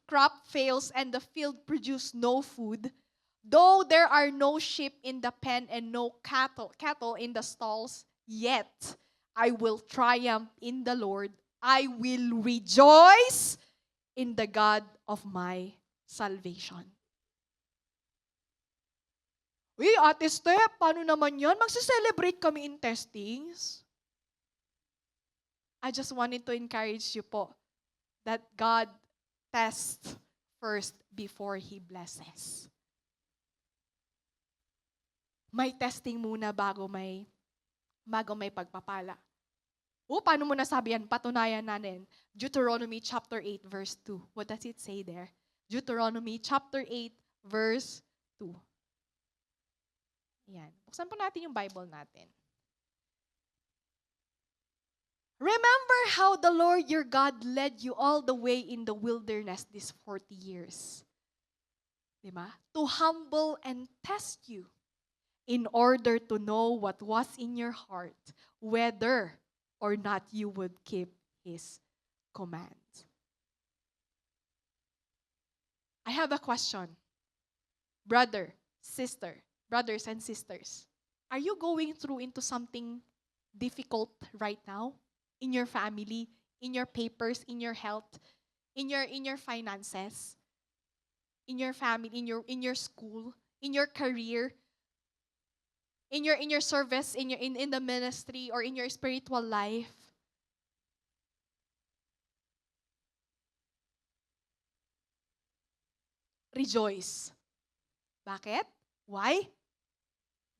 crop fails and the field produce no food, though there are no sheep in the pen and no cattle in the stalls, yet I will triumph in the Lord. I will rejoice in the God of my salvation. Uy, Ate Steph, paano naman yan? Magse-celebrate kami in testings. I just wanted to encourage you po that God tests first before He blesses. May testing muna bago may pagpapala. Paano mo nasabi yan? Patunayan natin. Deuteronomy chapter 8 verse 2. What does it say there? Deuteronomy chapter 8 verse 2. Yan. Buksan po natin yung Bible natin. Remember how the Lord your God led you all the way in the wilderness these 40 years. Diba? To humble and test you in order to know what was in your heart, whether or not you would keep His commands. I have a question. Brothers and sisters, are you going through into something difficult right now? In your family, in your papers, in your health, in your finances, in your family, in your school, in your career, in your service, in the ministry, or in your spiritual life. Rejoice. Bakit? Why?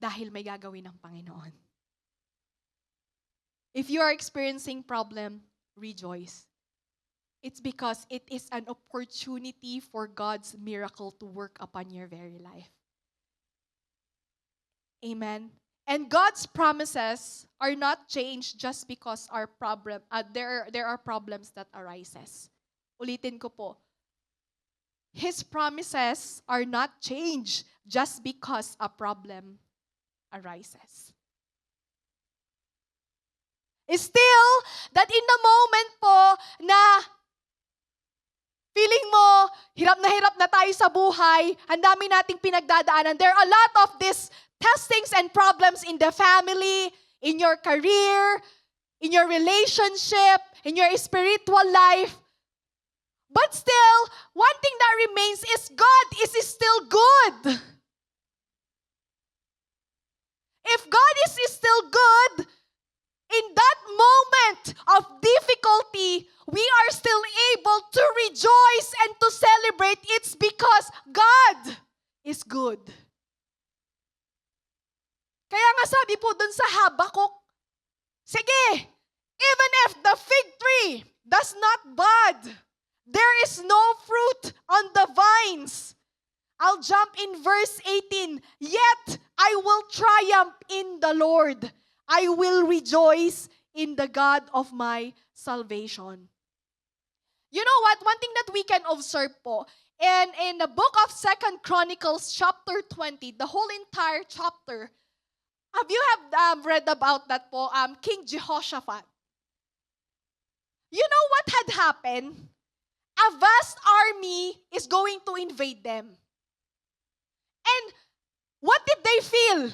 Dahil may gagawin ng Panginoon. If you are experiencing problem, rejoice. It's because it is an opportunity for God's miracle to work upon your very life. Amen. And God's promises are not changed just because there are problems that arises. Ulitin ko po. His promises are not changed just because a problem arises. Still, that in the moment po na feeling mo, hirap na tayo sa buhay, ang dami nating pinagdadaanan, there are a lot of these testings and problems in the family, in your career, in your relationship, in your spiritual life. But still, one thing that remains is God is still good. If God is still good, in that moment of difficulty, we are still able to rejoice and to celebrate. It's because God is good. Kaya nga sabi po dun sa Habakkuk, sige, even if the fig tree does not bud, there is no fruit on the vines. I'll jump in verse 18. Yet I will triumph in the Lord. I will rejoice in the God of my salvation. You know what? One thing that we can observe po, and in the book of 2 Chronicles chapter 20, the whole entire chapter, have you read about that po, King Jehoshaphat? You know what had happened? A vast army is going to invade them. And what did they feel?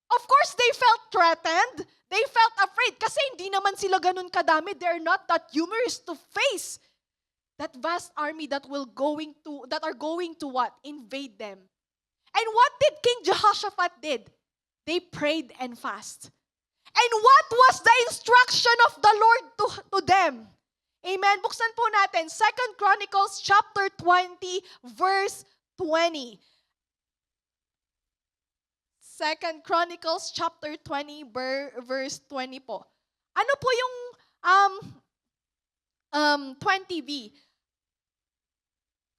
Of course, they felt threatened. They felt afraid kasi hindi naman sila ganun kadami. They're not that numerous to face that vast army that are going to what? Invade them. And what did King Jehoshaphat did? They prayed and fast. And what was the instruction of the Lord to them? Amen. Buksan po natin 2 Chronicles chapter 20 verse 20. 2 Chronicles chapter 20 verse 20 po. Ano po yung 20b?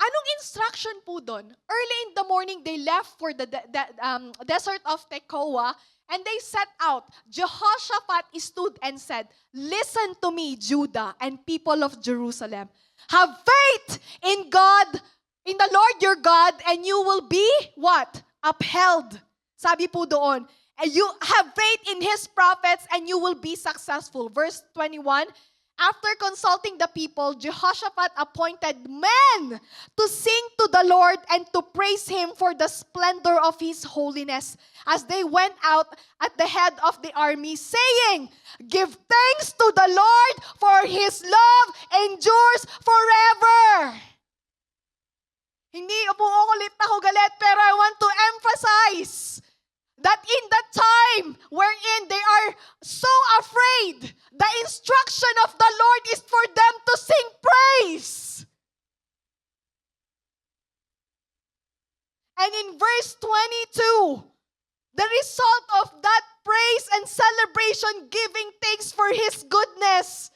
Anong instruction po doon? Early in the morning, they left for the desert of Tekoa, And they set out. Jehoshaphat stood and said, "Listen to me, Judah and people of Jerusalem. Have faith in God, in the Lord your God, and you will be what? Upheld." Sabi po doon, and you have faith in His prophets and you will be successful. Verse 21, after consulting the people, Jehoshaphat appointed men to sing to the Lord and to praise Him for the splendor of His holiness as they went out at the head of the army, saying, "Give thanks to the Lord, for His love endures forever." Hindi po ulit ako galit, pero I want to emphasize that in the time wherein they are so afraid, the instruction of the Lord is for them to sing praise. And in verse 22, the result of that praise and celebration, giving thanks for His goodness,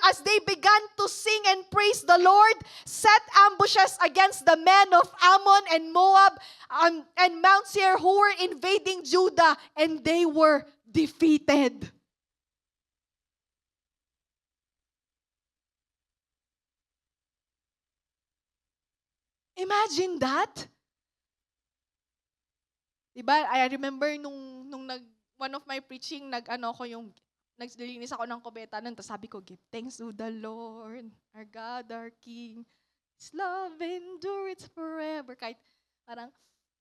as they began to sing and praise the Lord, set ambushes against the men of Ammon and Moab and Mount Seir who were invading Judah, and they were defeated. Imagine that. Diba, I remember nung one of my preaching, nagsilinis ako ng kubeta nun, tapos sabi ko, "Give thanks to the Lord, our God, our King. His love endures forever." Kahit parang,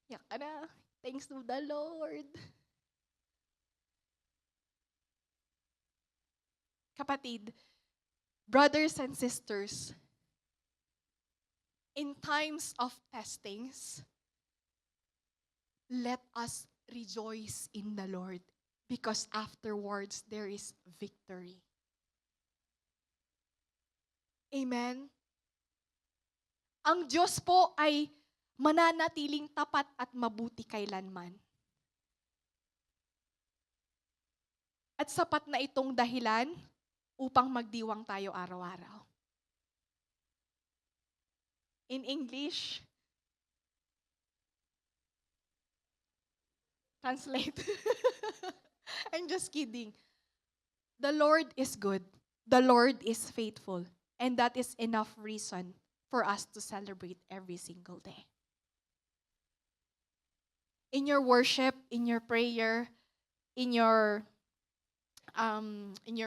yak ka na, thanks to the Lord. Kapatid, brothers and sisters, in times of testings, let us rejoice in the Lord, because afterwards there is victory. Amen? Ang Diyos po ay mananatiling tapat at mabuti kailanman. At sapat na itong dahilan upang magdiwang tayo araw-araw. In English, translate. I'm just kidding. The Lord is good. The Lord is faithful. And that is enough reason for us to celebrate every single day. In your worship, in your prayer, in your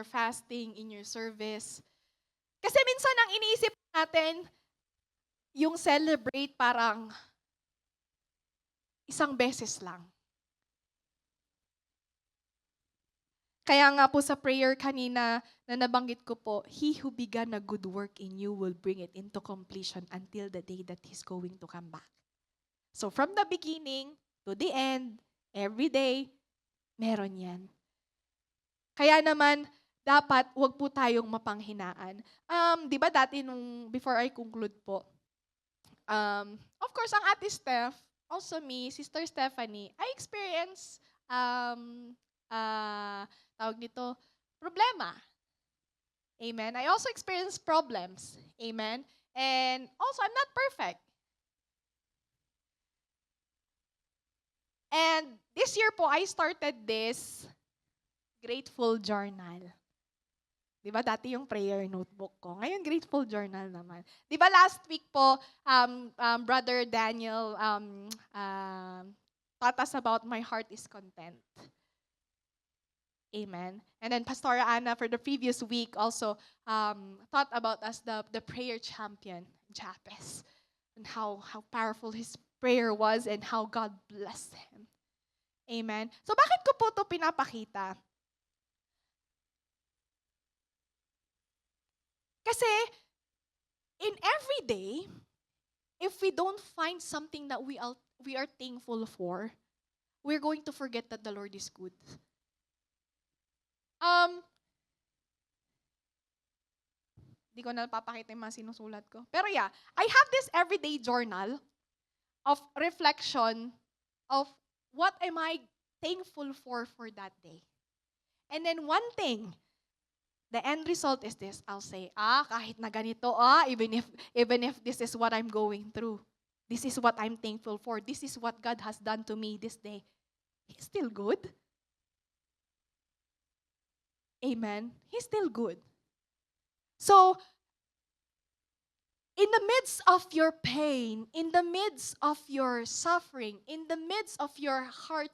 fasting, in your service. Kasi minsan ang iniisip natin, yung celebrate parang isang beses lang. Kaya nga po sa prayer kanina na nabanggit ko po, He who began a good work in you will bring it into completion until the day that He's going to come back. So from the beginning to the end, every day, meron yan. Kaya naman, dapat wag po tayong mapanghinaan. Di ba dati before I conclude po, of course, ang Ate Steph, also me, Sister Stephanie, I experience tawag nito, problema. Amen. I also experience problems. Amen. And also, I'm not perfect. And this year po, I started this grateful journal. Di ba dati yung prayer notebook ko? Ngayon, grateful journal naman. Di ba last week po, Brother Daniel taught us about my heart is content. Amen. And then Pastor Anna for the previous week also taught about us the prayer champion, Jabez, and how powerful his prayer was and how God blessed him. Amen. So bakit ko po ito pinapakita? Kasi in every day, if we don't find something that we are thankful for, we're going to forget that the Lord is good. Di ko na papakita yung mga sinusulat ko. Pero yeah, I have this everyday journal of reflection of what am I thankful for that day. And then one thing, the end result is this. I'll say, kahit na ganito, even if this is what I'm going through, this is what I'm thankful for, this is what God has done to me this day, He's still good. Amen? He's still good. So, in the midst of your pain, in the midst of your suffering, in the midst of your heart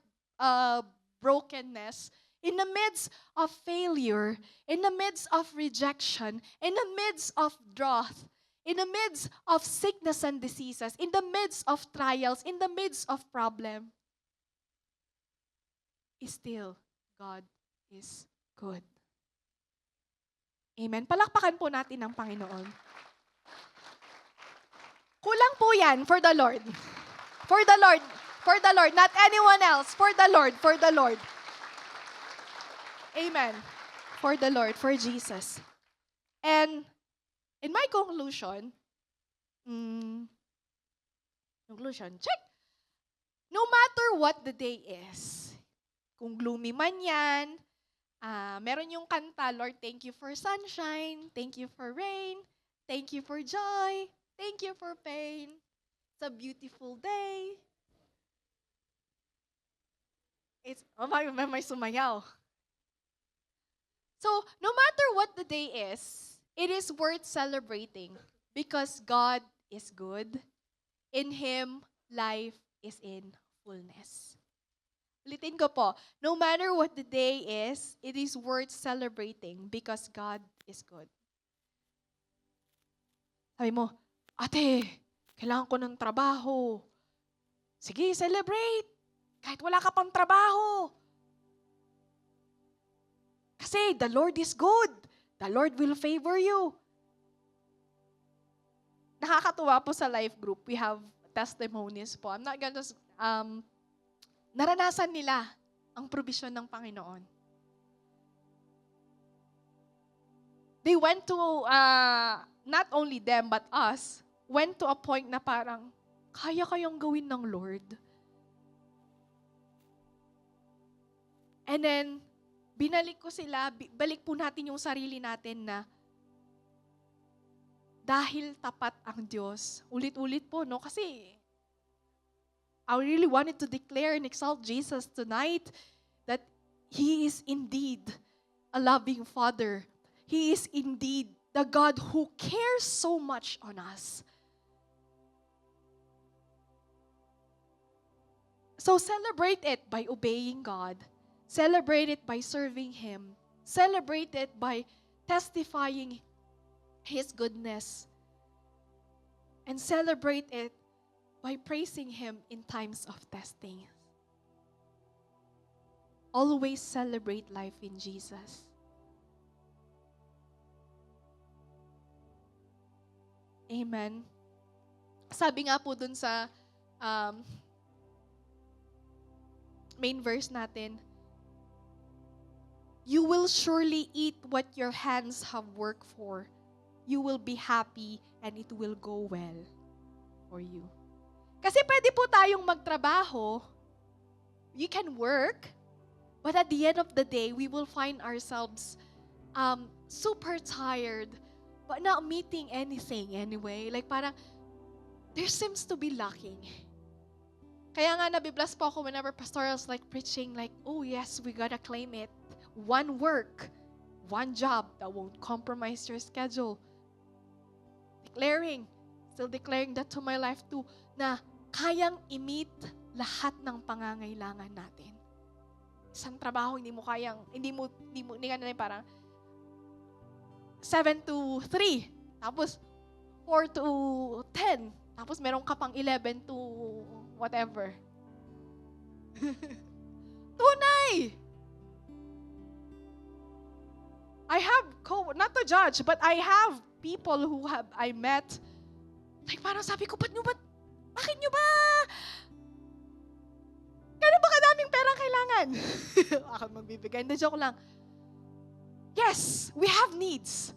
brokenness, in the midst of failure, in the midst of rejection, in the midst of drought, in the midst of sickness and diseases, in the midst of trials, in the midst of problem, still God is good. Amen. Palakpakan po natin ang Panginoon. Kulang po yan for the Lord. For the Lord. For the Lord. Not anyone else. For the Lord. For the Lord. Amen. For the Lord. For Jesus. And in my conclusion, check. No matter what the day is, kung gloomy man yan, meron yung kanta, Lord, thank you for sunshine, thank you for rain, thank you for joy, thank you for pain. It's a beautiful day. May sumayaw. So, no matter what the day is, it is worth celebrating because God is good. In Him, life is in fullness. Ulitin ko po, no matter what the day is, it is worth celebrating because God is good. Sabi mo, ate, kailangan ko ng trabaho. Sige, celebrate. Kahit wala ka pang trabaho. Kasi the Lord is good. The Lord will favor you. Nakakatuwa po sa life group. We have testimonies po. I'm not gonna naranasan nila ang provision ng Panginoon. They went to, not only them but us, went to a point na parang, kaya kayang gawin ng Lord. And then, binalik ko sila, balik po natin yung sarili natin na dahil tapat ang Diyos. Ulit-ulit po, no? Kasi I really wanted to declare and exalt Jesus tonight that He is indeed a loving Father. He is indeed the God who cares so much on us. So celebrate it by obeying God. Celebrate it by serving Him. Celebrate it by testifying His goodness. And celebrate it by praising Him in times of testing. Always celebrate life in Jesus. Amen. Sabi nga po dun sa main verse natin, you will surely eat what your hands have worked for. You will be happy and it will go well for you. Kasi pwede po tayong magtrabaho, you can work, but at the end of the day, we will find ourselves super tired, but not meeting anything anyway. Like parang, there seems to be lacking. Kaya nga nabibless po ako whenever pastorals like preaching, like, oh yes, we gotta claim it. One work, one job that won't compromise your schedule. Still declaring that to my life too, na kayang i-meet lahat ng pangangailangan natin. Isang trabaho, hindi ka na parang 7 to 3, tapos 4 to 10, tapos meron ka pang 11 to whatever. Tunay! I have, not to judge, but I have people who I met, like parang sabi ko, bakit nyo ba? Gano'n ba kadaming perang kailangan? Ako magbibigay. Hindi, joke lang. Yes, we have needs.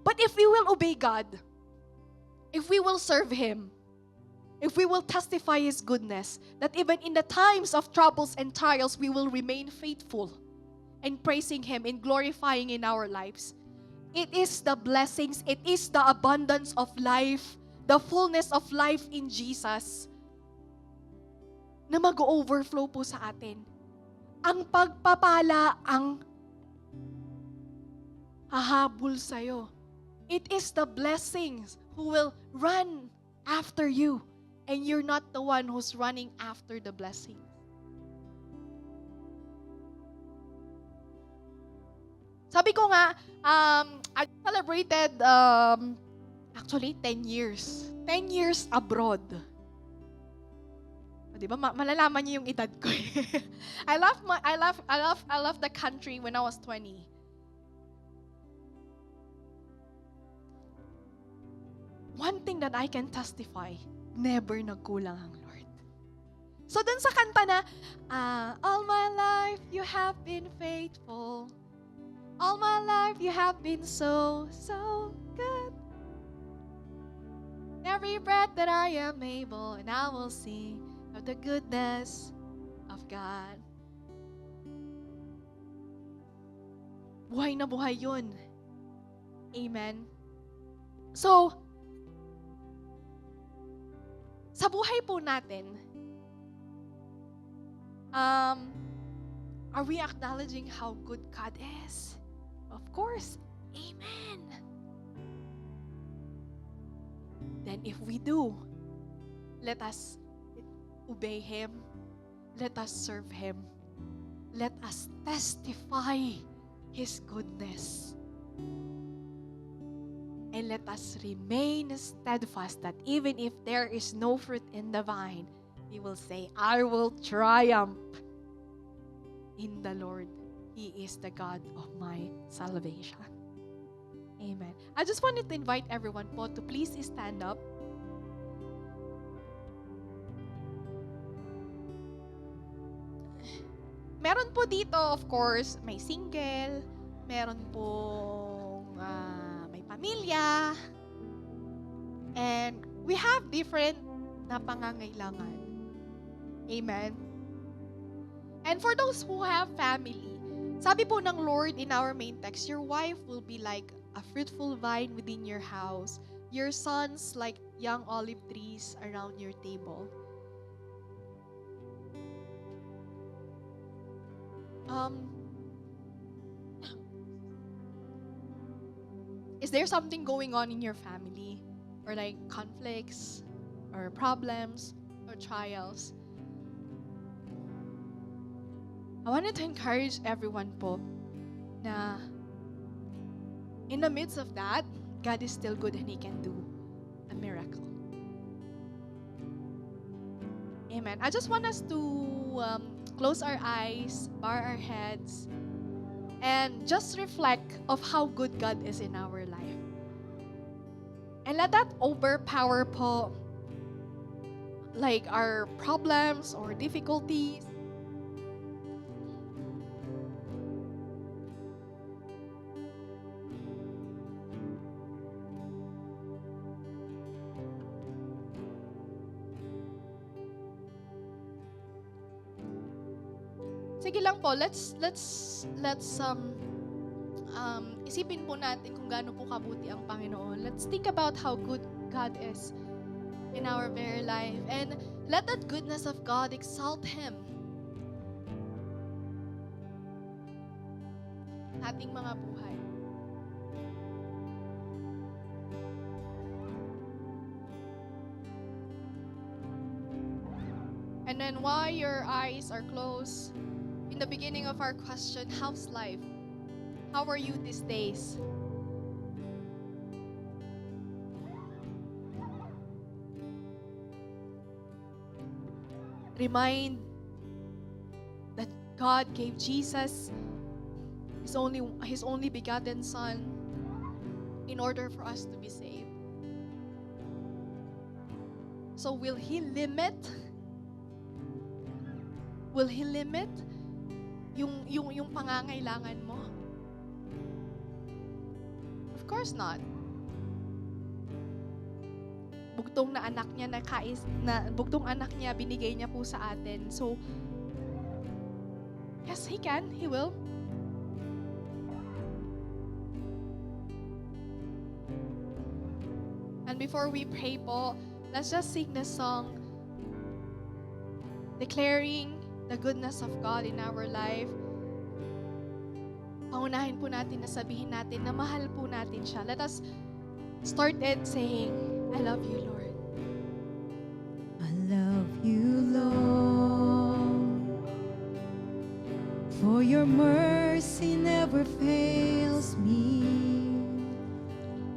But if we will obey God, if we will serve Him, if we will testify His goodness, that even in the times of troubles and trials, we will remain faithful and praising Him and glorifying in our lives. It is the blessings, it is the abundance of life, the fullness of life in Jesus na mag-overflow po sa atin. Ang pagpapala, ang hahabol sa'yo. It is the blessings who will run after you, and you're not the one who's running after the blessing. Sabi ko nga, I celebrated actually 10 years. 10 years abroad. Di ba? Malalaman niyo yung edad ko. I love the country when I was 20. One thing that I can testify, never nagkulang ang Lord. So dun sa kanta na, all my life you have been faithful. All my life you have been so, so good. Every breath that I am able, and I will sing of the goodness of God. Buhay na buhay yun. Amen. So, sa buhay po natin, are we acknowledging how good God is? Of course. Amen. Then if we do, let us obey Him. Let us serve Him. Let us testify His goodness. And let us remain steadfast that even if there is no fruit in the vine, we will say, I will triumph in the Lord. He is the God of my salvation. Amen. I just wanted to invite everyone po to please stand up. Meron po dito, of course, may single, meron pong may pamilya, and we have different na pangangailangan. Amen. And for those who have family, sabi po ng Lord in our main text, your wife will be like a fruitful vine within your house, your sons like young olive trees around your table. Is there something going on in your family, or like conflicts, or problems, or trials? I wanted to encourage everyone po na in the midst of that, God is still good and He can do a miracle. Amen. I just want us to close our eyes, bow our heads, and just reflect of how good God is in our life. And let that overpower po like our problems or difficulties. Sige lang po, let's isipin po natin kung gaano po kabuti ang Panginoon. Let's think about how good God is in our very life, and let that goodness of God exalt Him. Ating mga buhay. And then while your eyes are closed, in the beginning of our question, how's life? How are you these days? Remind that God gave Jesus, His only begotten Son, in order for us to be saved. So will He limit yung pangangailangan mo? Of course not. Bugtong na anak niya bugtong anak niya binigay niya po sa atin. So yes, He can. He will. And before we pray po, let's just sing the song declaring the goodness of God in our life. paunahin po natin na sabihin natin na mahal po natin siya. Let us start it saying, I love you, Lord. I love you, Lord, for your mercy never fails me.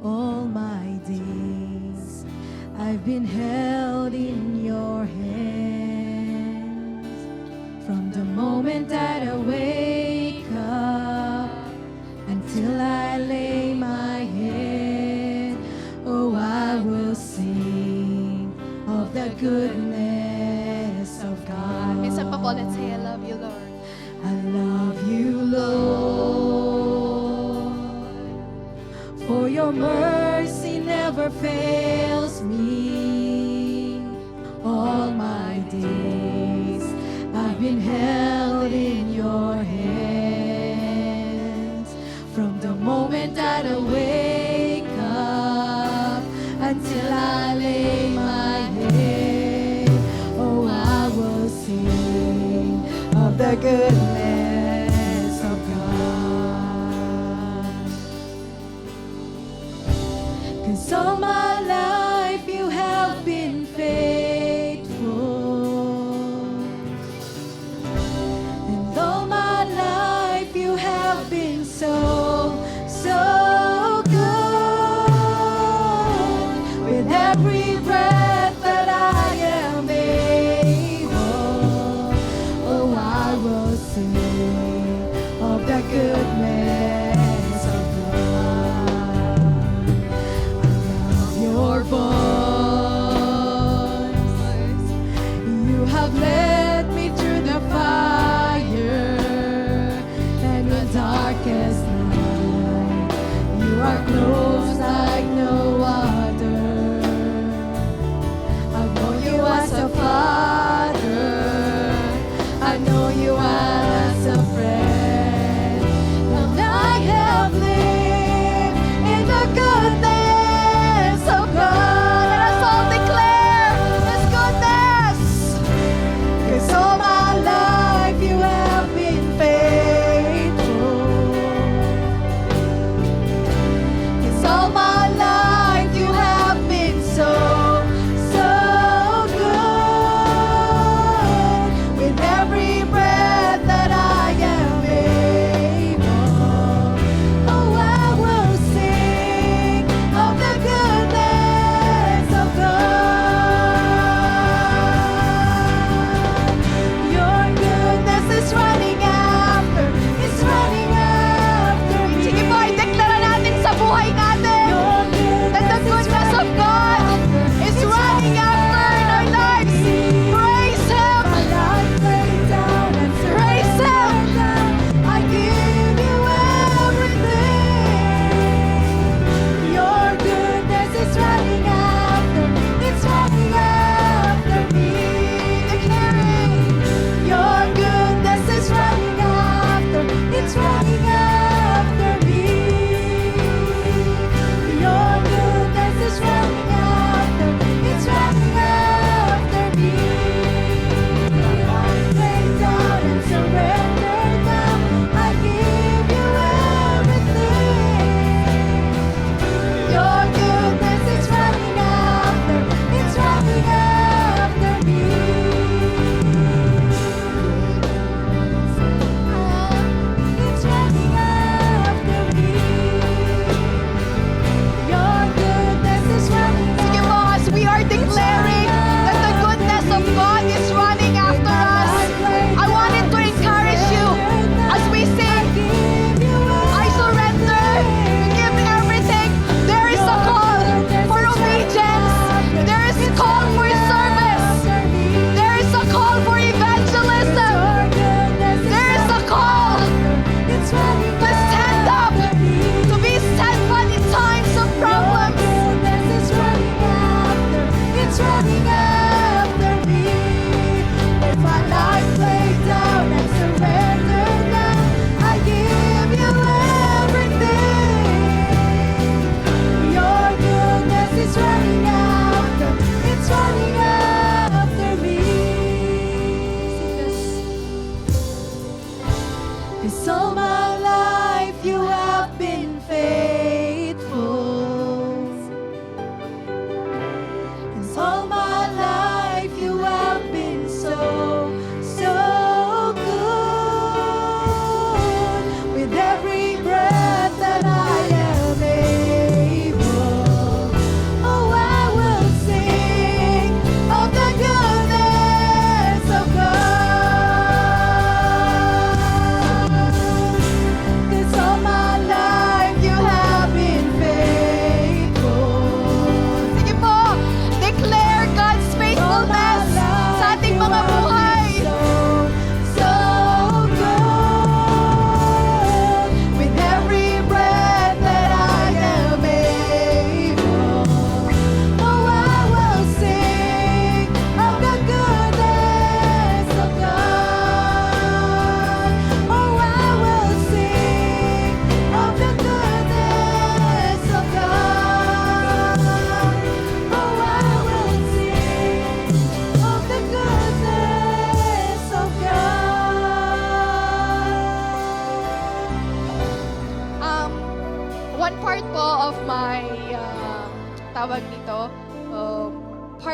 All my days I've been held in your hands. From the moment that I wake up until I lay my head, oh, I will sing of the goodness of God. Minsan pa po, let's say, I love you, Lord. I love you, Lord, for your mercy never fails me. All my days I've been held in your hands. From the moment that I wake up until I lay my head, oh, I will sing of the goodness of God. 'Cause all my life you have been faithful, and all my life you have been so, so good. With every breath that I am able, oh, I will sing of the goodness of God. I love your voice. You have led me through the fire and the darkest night. You are close like no other. I know you as a father. I know you as a friend. And I have lived in the goodness of God. Let us all declare His goodness. 'Cause all my life you have been faithful. 'Cause all my life you have been so, so good. With every breath that I am able, oh, I will sing of the goodness of God. Your goodness is running after, it's running after me. Sige po, i-deklara natin sa buhay natin that the goodness of God is running after in our lives. Praise Him! My life laid down and Praise Him! I give you everything. Your goodness is running after, it's running after me. Declaring, your goodness is running after, it's running after me. Your goodness is running after, it's running after me. My life laid down and surrendered now. I give you everything. Your goodness is running after, it's running after me. It's running after me. Your goodness is running Sige po, as we are declaring that the goodness of God is running after us, I wanted to encourage you as we sing, I surrender, we give everything. There is a call for obedience. There is a call for service. There is a call for evangelism. There is a call to stand up, to be steadfast in times of problems. It's running after me. With my life laid down and surrendered now, I give you everything. Your goodness is running after, it's running after me. Sing this. 'Cause all my life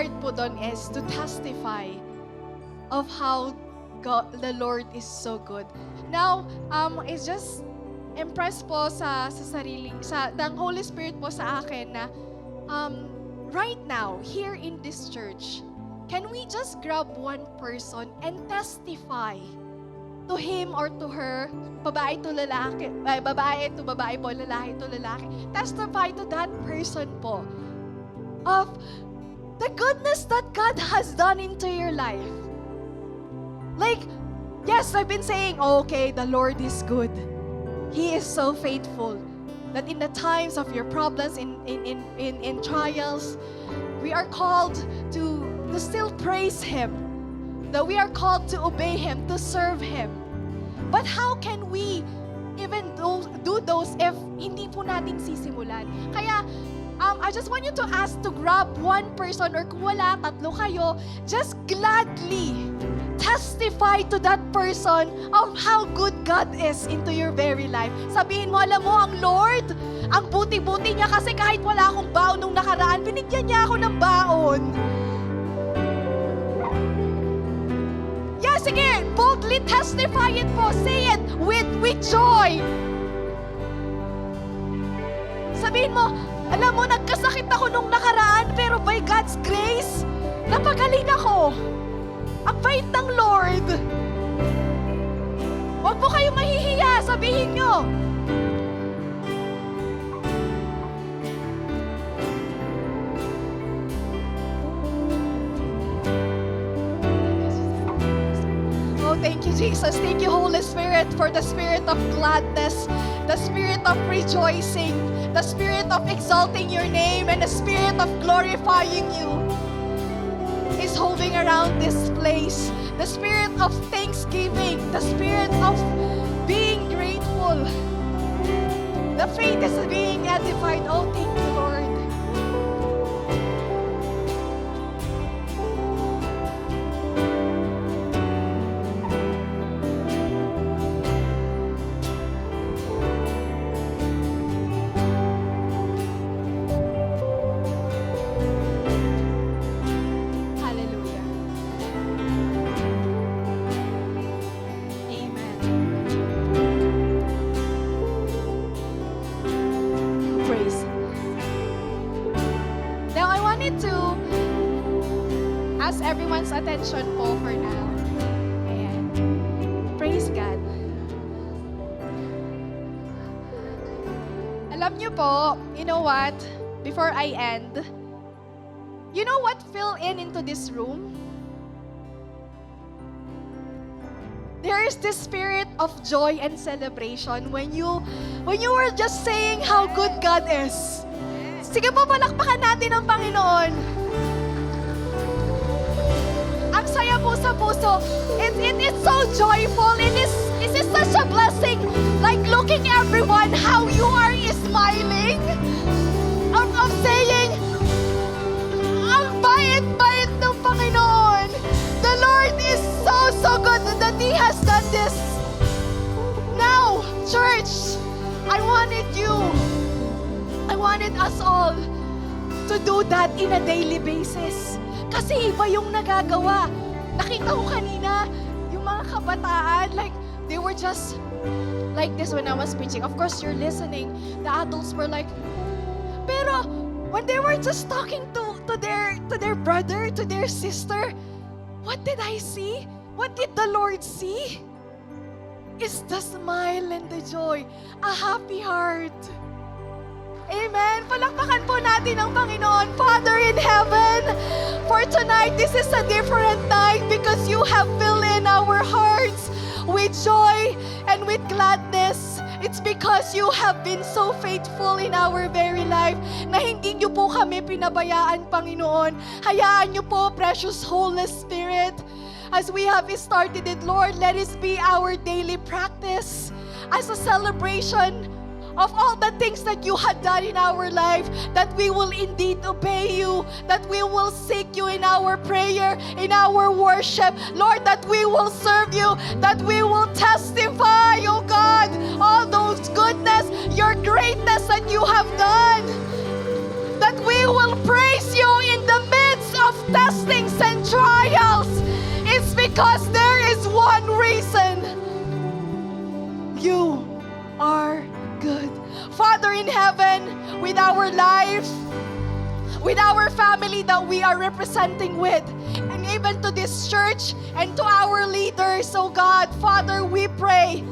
part po doon is to testify of how the Lord is so good. Now, it's just impressed po sa sarili, ng Holy Spirit po sa akin na right now, here in this church, can we just grab one person and testify to him or to her, babae to lalaki, babae to babae po, lalaki to lalaki, testify to that person po of the goodness that God has done into your life. Like, yes, I've been saying, okay, the Lord is good. He is so faithful that in the times of your problems, in trials, we are called to still praise Him. That we are called to obey Him, to serve Him. But how can we even do those if hindi po natin sisimulan? Kaya, I just want you to ask to grab one person or kung wala, tatlo kayo, just gladly testify to that person of how good God is into your very life. Sabihin mo, alam mo, ang Lord, ang buti-buti niya kasi kahit wala akong baon nung nakaraan, binigyan niya ako ng baon. Yeah, sige, boldly testify it po. Say it with joy. Sabihin mo, alam mo, nagkasakit ako nung nakaraan, pero by God's grace, napagaling ako. Ang bait ng Lord. Huwag po kayo mahihiya, sabihin nyo. Oh, thank you, Jesus. Thank you, Holy Spirit, for the spirit of gladness, the spirit of rejoicing, the spirit of exalting your name, and the spirit of glorifying you is hovering around this place. The spirit of thanksgiving, the spirit of being grateful. The faith is being edified. Oh, thank you, Lord. Everyone's attention po for now. Ayan. Praise God. Alam niyo po, you know what? Before I end, you know what fill into this room? There is this spirit of joy and celebration when you were just saying how good God is. Sige po, palakpakan natin ang Panginoon. Ang saya po sa puso. It is so joyful. It is such a blessing. Like looking everyone how you are smiling. Of saying, ang bait-bait ng Panginoon. The Lord is so good that He has done this. Now, church, I wanted us all to do that in a daily basis. Kasi iba yung nagagawa. Nakita ko kanina, yung mga kabataan, like, they were just like this when I was preaching. Of course, you're listening. The adults were like, pero when they were just talking to their brother, to their sister, what did I see? What did the Lord see? Is the smile and the joy, a happy heart. Amen. Palakpakan po natin ang Panginoon. Father in heaven, for tonight, this is a different night because you have filled in our hearts with joy and with gladness. It's because you have been so faithful in our very life na hindi niyo po kami pinabayaan, Panginoon. Hayaan niyo po, precious Holy Spirit, as we have started it, Lord, let it be our daily practice as a celebration of all the things that you had done in our life, that we will indeed obey you, that we will seek you in our prayer, in our worship, Lord, that we will serve you, that we will testify, oh God, all those goodness, your greatness that you have done, that we will praise you in the midst of testings and trials, it's because there is one reason. You are good. Father in heaven, with our life, with our family that we are representing with, and even to this church and to our leaders, oh God, Father, we pray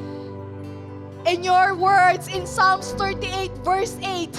in your words in Psalms 38 verse 8,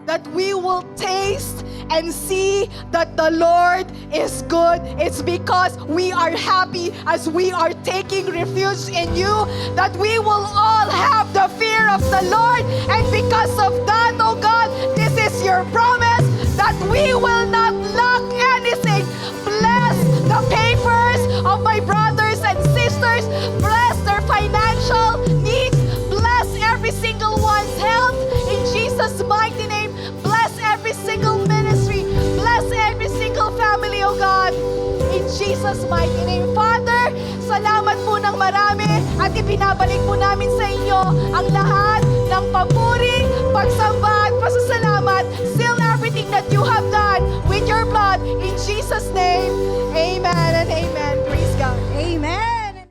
that we will taste and see that the Lord is good. It's because we are happy as we are taking refuge in you, that we will all have the fear of the Lord. And because of that, oh God, this is your promise that we will not lack anything. Bless the papers of my brothers and sisters. Bless their financial needs. Bless every single one's health in Jesus' mighty name. Bless every single ministry. Bless every single family, oh God. In Jesus' mighty name. Father, salamat po ng marami at ibinabalik po namin sa inyo ang lahat ng papuri, pagsamba at pasasalamat. Still everything that you have done